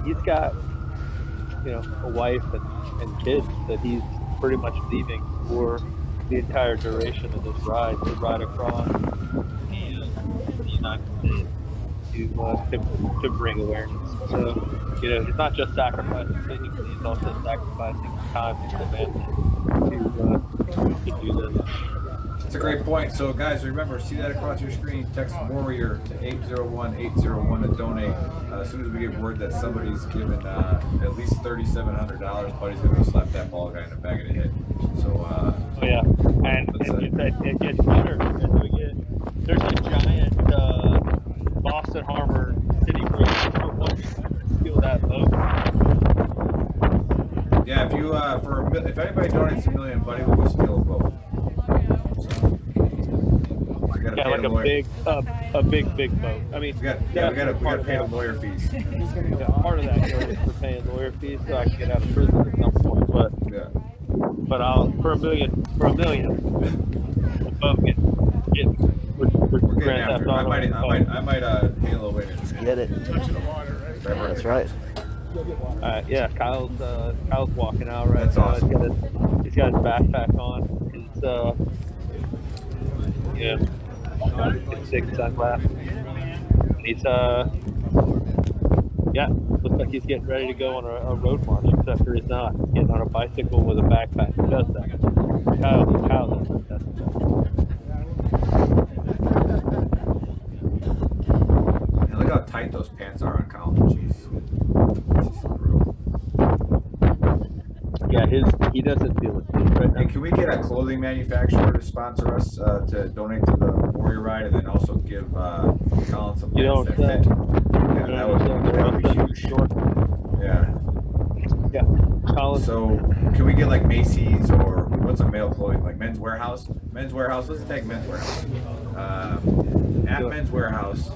he's got, a wife and kids that he's pretty much leaving for the entire duration of this ride to ride across the United States to bring awareness. So, he's not just sacrificing physically, he's also sacrificing time with the family to do this. That's a great point. So, guys, remember, see that across your screen. Text Warrior to 801-801 to donate. As soon as we get word that somebody's given at least $3,700, Buddy's going to go slap that ball guy in the back of the head. So, oh, yeah. And it gets better as we get. There's a giant Boston Harbor City Cruise steal that boat. Yeah, if anybody donates $1 million, Buddy will go steal a boat. Yeah, like a big boat. I mean, we gotta pay the lawyer fees. Part of that goes for paying lawyer fees, so I can get out of prison at some point. But I'll for $1 million, the boat we're getting after it. I might pay a little way to get it. That's right. Yeah, Kyle's walking out right That's now. Awesome. He's got his backpack on. His big sunglasses. He's looks like he's getting ready to go on a road march, except for he's not. He's getting on a bicycle with a backpack. Who does that? Kyle does that. And look how tight those pants are on Kyle. Jeez. Yeah, he doesn't feel it right now. Hey, can we get a clothing manufacturer to sponsor us to donate to the Warrior Ride, and then also give Colin some pants that fit? Yeah, that would be huge. Yeah. Yeah. Colin. So can we get like Macy's or what's a male clothing, like Men's Warehouse? Men's Warehouse. Let's take Men's Warehouse. At Men's Warehouse.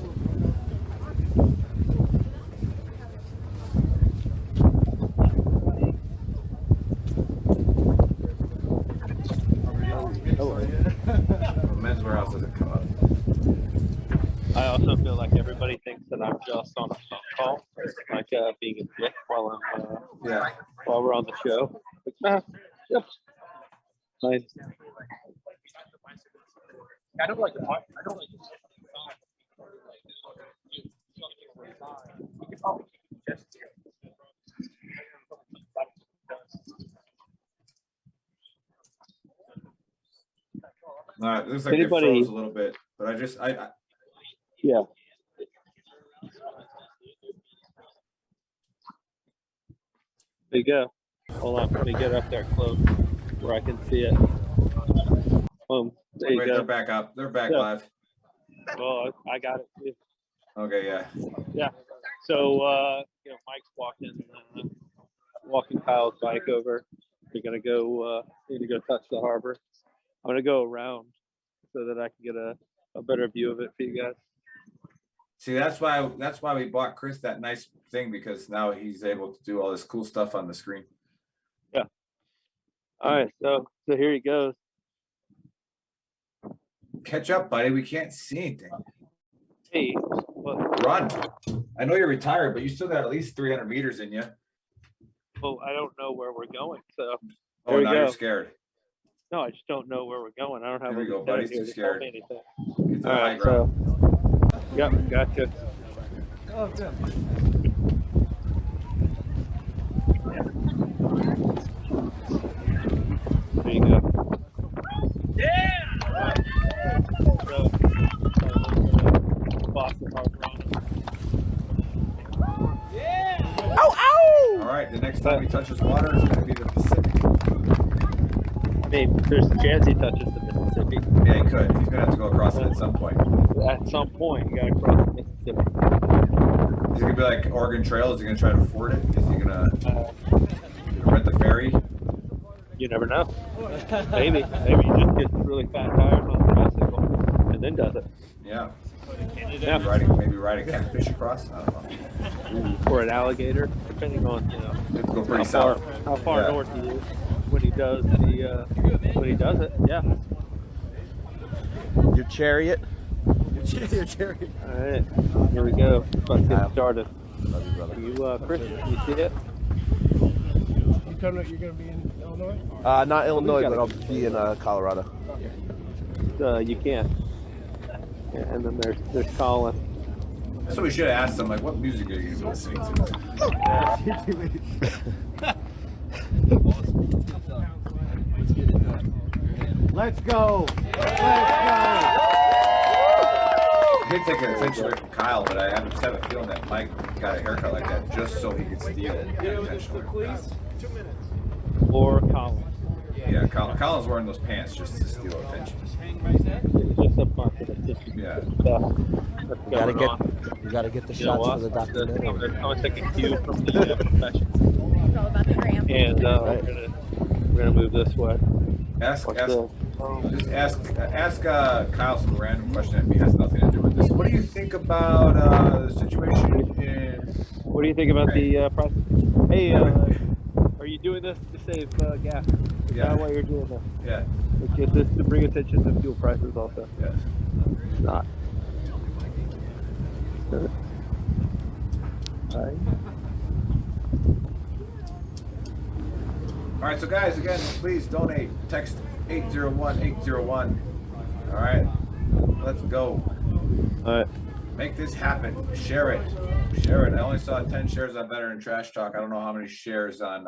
Men's Warehouse doesn't come up. I also feel like everybody thinks that I'm just on a phone call, like being a dick while we're on the show. Yep. Fine. I don't like. It looks like it froze a little bit, but I yeah. There you go. Hold on, let me get up there close where I can see it. Boom. There you go. They're back up. They're back live. Well, I got it too. Okay, yeah. Yeah. So Mike's walking Kyle's bike over. We're gonna go touch the harbor. I'm gonna go around so that I can get a better view of it for you guys. See, that's why we bought Chris that nice thing, because now he's able to do all this cool stuff on the screen. All right, so here he goes. Catch up, buddy. We can't see anything. Hey, what? Run. I know you're retired, but you still got at least 300 meters in you. Well, I don't know where we're going, so Oh, there we now go. you're scared. No, I just don't know where we're going. I don't have Here we a go, lieutenant buddy's here too to tell scared. me anything. Get to the All high right, ground. so yep, gotcha. Oh, good. There you go. Yeah. So, Boston Harbor on it. All right, the next time he touches water, it's going to be the Pacific. I mean, there's a chance he touches the Mississippi. Yeah, he could. He's going to have to go across it at some point. At some point, you gotta cross the Mississippi. Is it going to be like Oregon Trail? Is he going to try to afford it? Is he going to rent the ferry? You never know. Maybe he just gets really fat tires on the bicycle and then does it. Yeah. Yeah. Maybe riding catfish across? I don't know. Or an alligator, depending on Let's go pretty south. how far Yeah. north he is when he does it. Yeah. Your chariot. Your chariot. All right, here we go. Let's get started. Love you, brother. You, Chris, you see it? You're gonna be in Illinois? Not Illinois, but I'll be in Colorado. You can. Yeah, and then there's Colin. That's what we should have asked him, like, what music are you going to be listening to? Let's go. I did take attention away from Kyle, but I have a feeling that Mike got a haircut like that just so he could steal attention away from Kyle. Or Colin. Yeah, Colin's wearing those pants just to steal attention. Just a bunch of attention. Yeah. You gotta get the shots for the documentary. I'm gonna take a cue from the profession. It's all about the gram. And we're gonna move this way. Ask Kyle some random question that has nothing to do with this. What do you think about the situation in? What do you think about the price? Hey, are you doing this to save gas? Is Yeah. that why you're doing this? Yeah. It's just this to bring attention to fuel prices also. Yes. It's not. Alright. All right, so guys, again, please donate. Text 801-801. All right, let's go. Alright. Make this happen. Share it. Share it. I only saw 10 shares on Veteran Trash Talk. I don't know how many shares on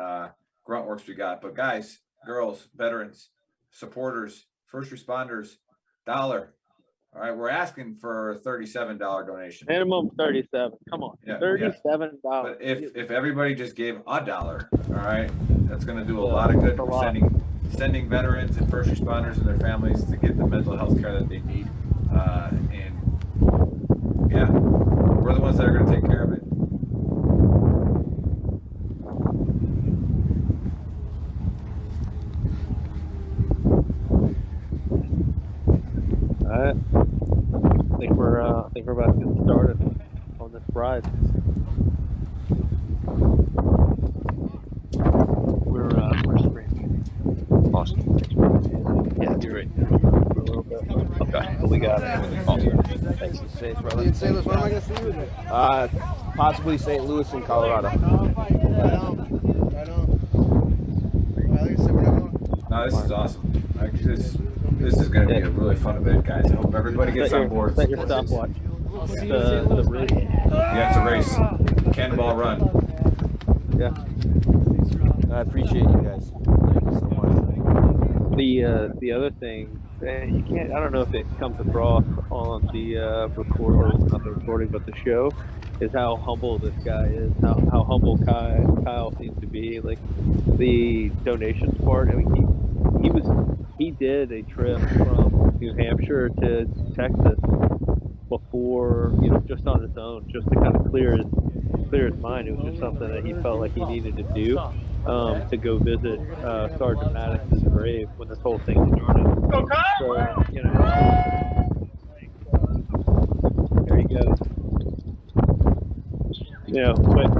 Gruntworks we got, but guys, girls, veterans, supporters, first responders, $1. All right, we're asking for a $37 donation. Minimum 37. Come on. Yeah, $37. But if everybody just gave $1, all right, that's going to do a lot of good for sending veterans and first responders and their families to get the mental health care that they need. And yeah, we're the ones that are going to take care of it. All right. I think we're about to get started on this ride. We're spring. Awesome. Yeah, you're right. A little bit. Okay, we got it. Awesome. Thanks. Safe, brother. In St. Louis, where am I going to see you with? Possibly St. Louis and Colorado. Right on. Well, like I said, we're not going. No, this is awesome. Like, this is going to be a really fun event, guys. I hope everybody gets on board. Set your stopwatch. The race. Yeah, it's a race. Cannonball run. Yeah. I appreciate you guys. Thank you so much. The other thing, you can't. I don't know if it comes across on the record, or not the recording, but the show, is how humble this guy is. How humble Kyle seems to be. Like the donations part. I mean, he did a trip from New Hampshire to Texas before, just on his own, just to kind of clear his mind. It was just something that he felt like he needed to do, to go visit Sergeant Maddox's grave when this whole thing started. So, there you go. but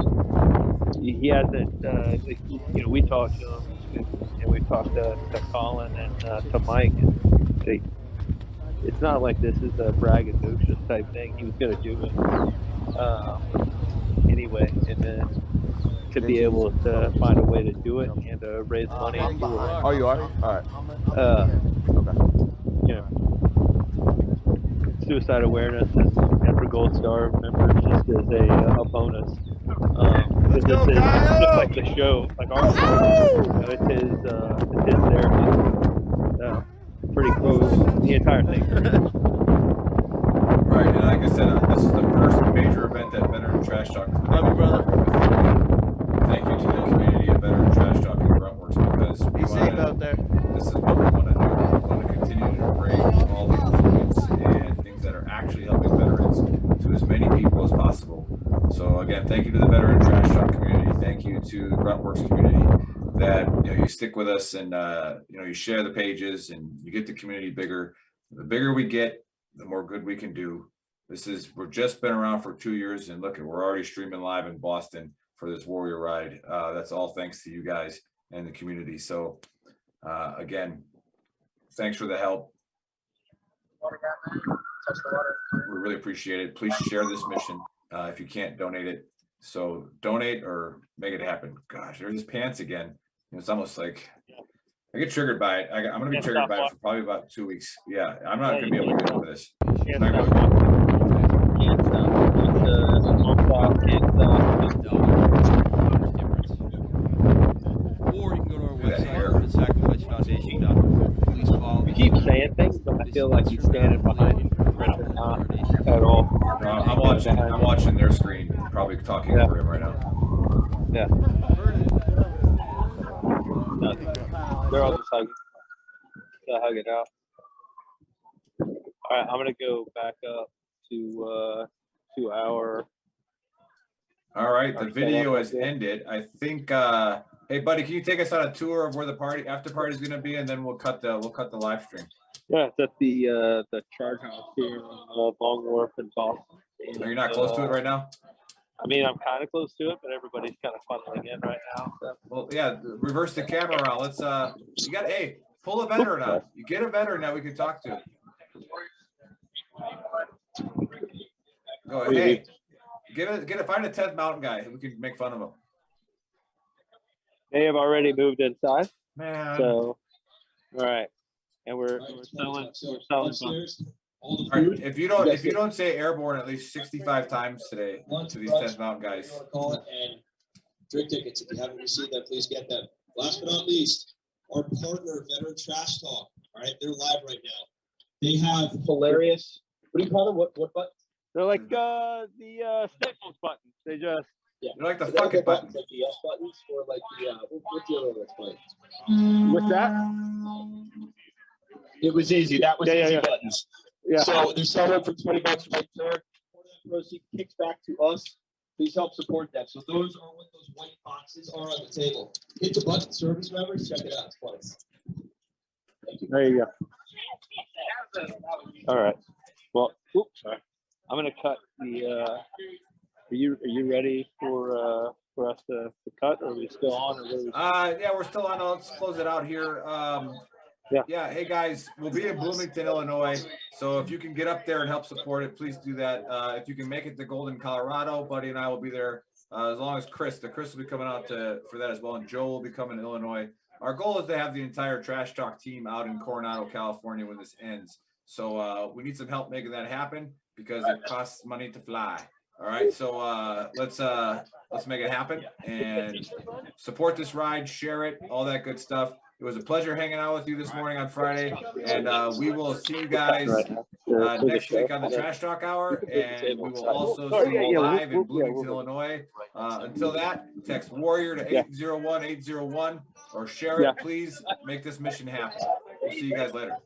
he hasn't. Like, we talked to him, and we talked to Colin and to Mike. And it's not like this is a braggadocious type thing. He was going to do it anyway, and then to be able to find a way to do it and to raise money. Oh, you are? All right. Okay. Suicide awareness and for Gold Star members just as a bonus. This is just like the show, like our show. It's his therapy. Pretty cool. The entire thing. Right, and like I said, this is the first major event that Veteran Trash Talk is Love you, brother. Thank you to the community of Veteran Trash Talk and Gruntworks, because Be safe out there. this is what we want to do. We want to continue to bring all the improvements and things that are actually helping veterans to as many people as possible. So again, thank you to the Veteran Trash Talk community. Thank you to the Gruntworks community that you stick with us and you share the pages and you get the community bigger. The bigger we get, the more good we can do. We've just been around for 2 years, and look, we're already streaming live in Boston for this Warrior Ride. That's all thanks to you guys and the community. So again, thanks for the help. We really appreciate it. Please share this mission if you can't donate it. So donate or make it happen. Gosh, there's his pants again. It's almost like I get triggered by it. I'm going to be triggered by it for probably about 2 weeks. Yeah, I'm not going to be able to get over this. Or you can go to our website, sacrificefoundation.org. Please follow. You keep saying things, but I feel like he's standing behind Richard, not at all. I'm watching their screen, probably talking over him right now. Yeah. They're all just hugging. Hug it out. All right, I'm gonna go back up to our. All right, the video has ended. I think. Hey, buddy, can you take us on a tour of where the after party is going to be, and then we'll cut the live stream. Yeah, it's at the Chart House here in Long Wharf in Boston. So you're not close to it right now? I mean, I'm kind of close to it, but everybody's kind of funneling in right now. So. Well, yeah, reverse the camera around. Let's hey, pull a veteran out. You get a veteran that we can talk to. Go ahead. Hey, find a 10th mountain guy. We can make fun of him. They have already moved inside. Man. So, all right, and we're selling. All right, if you don't say airborne at least 65 times today to these 10th mountain guys. Call it and drink tickets. If you haven't received them, please get them. Last but not least, our partner, Veteran Trash Talk. All right, they're live right now. They have hilarious. What do you call them? What button? They're like the Staples buttons. They just they're like the fuck it buttons. Like the yes buttons or like the what's the other one? What's that? It was easy. That was easy buttons. Yeah. So they're selling for $20 right there. Part of that proceed kicks back to us. Please help support them. So those are what those white boxes are on the table. Hit the button, service members. Check it out. It's fun. Thank you. There you go. All right. Well, oops, sorry. I'm gonna cut the. Are you ready for us to cut? Or are we still on? Or yeah, we're still on. Let's close it out here. Yeah. Hey guys, we'll be in Bloomington, Illinois. So if you can get up there and help support it, please do that. If you can make it to Golden, Colorado, Buddy and I will be there. As long as Chris will be coming out for that as well, and Joe will be coming to Illinois. Our goal is to have the entire Trash Talk team out in Coronado, California when this ends. So we need some help making that happen because it costs money to fly. All right, so let's make it happen and support this ride, share it, all that good stuff. It was a pleasure hanging out with you this morning on Friday, and we will see you guys next week on the Trash Talk Hour, and we will also see you live in Bloomington, Illinois. Until that, text Warrior to 801-801 or share it. Please make this mission happen. We'll see you guys later.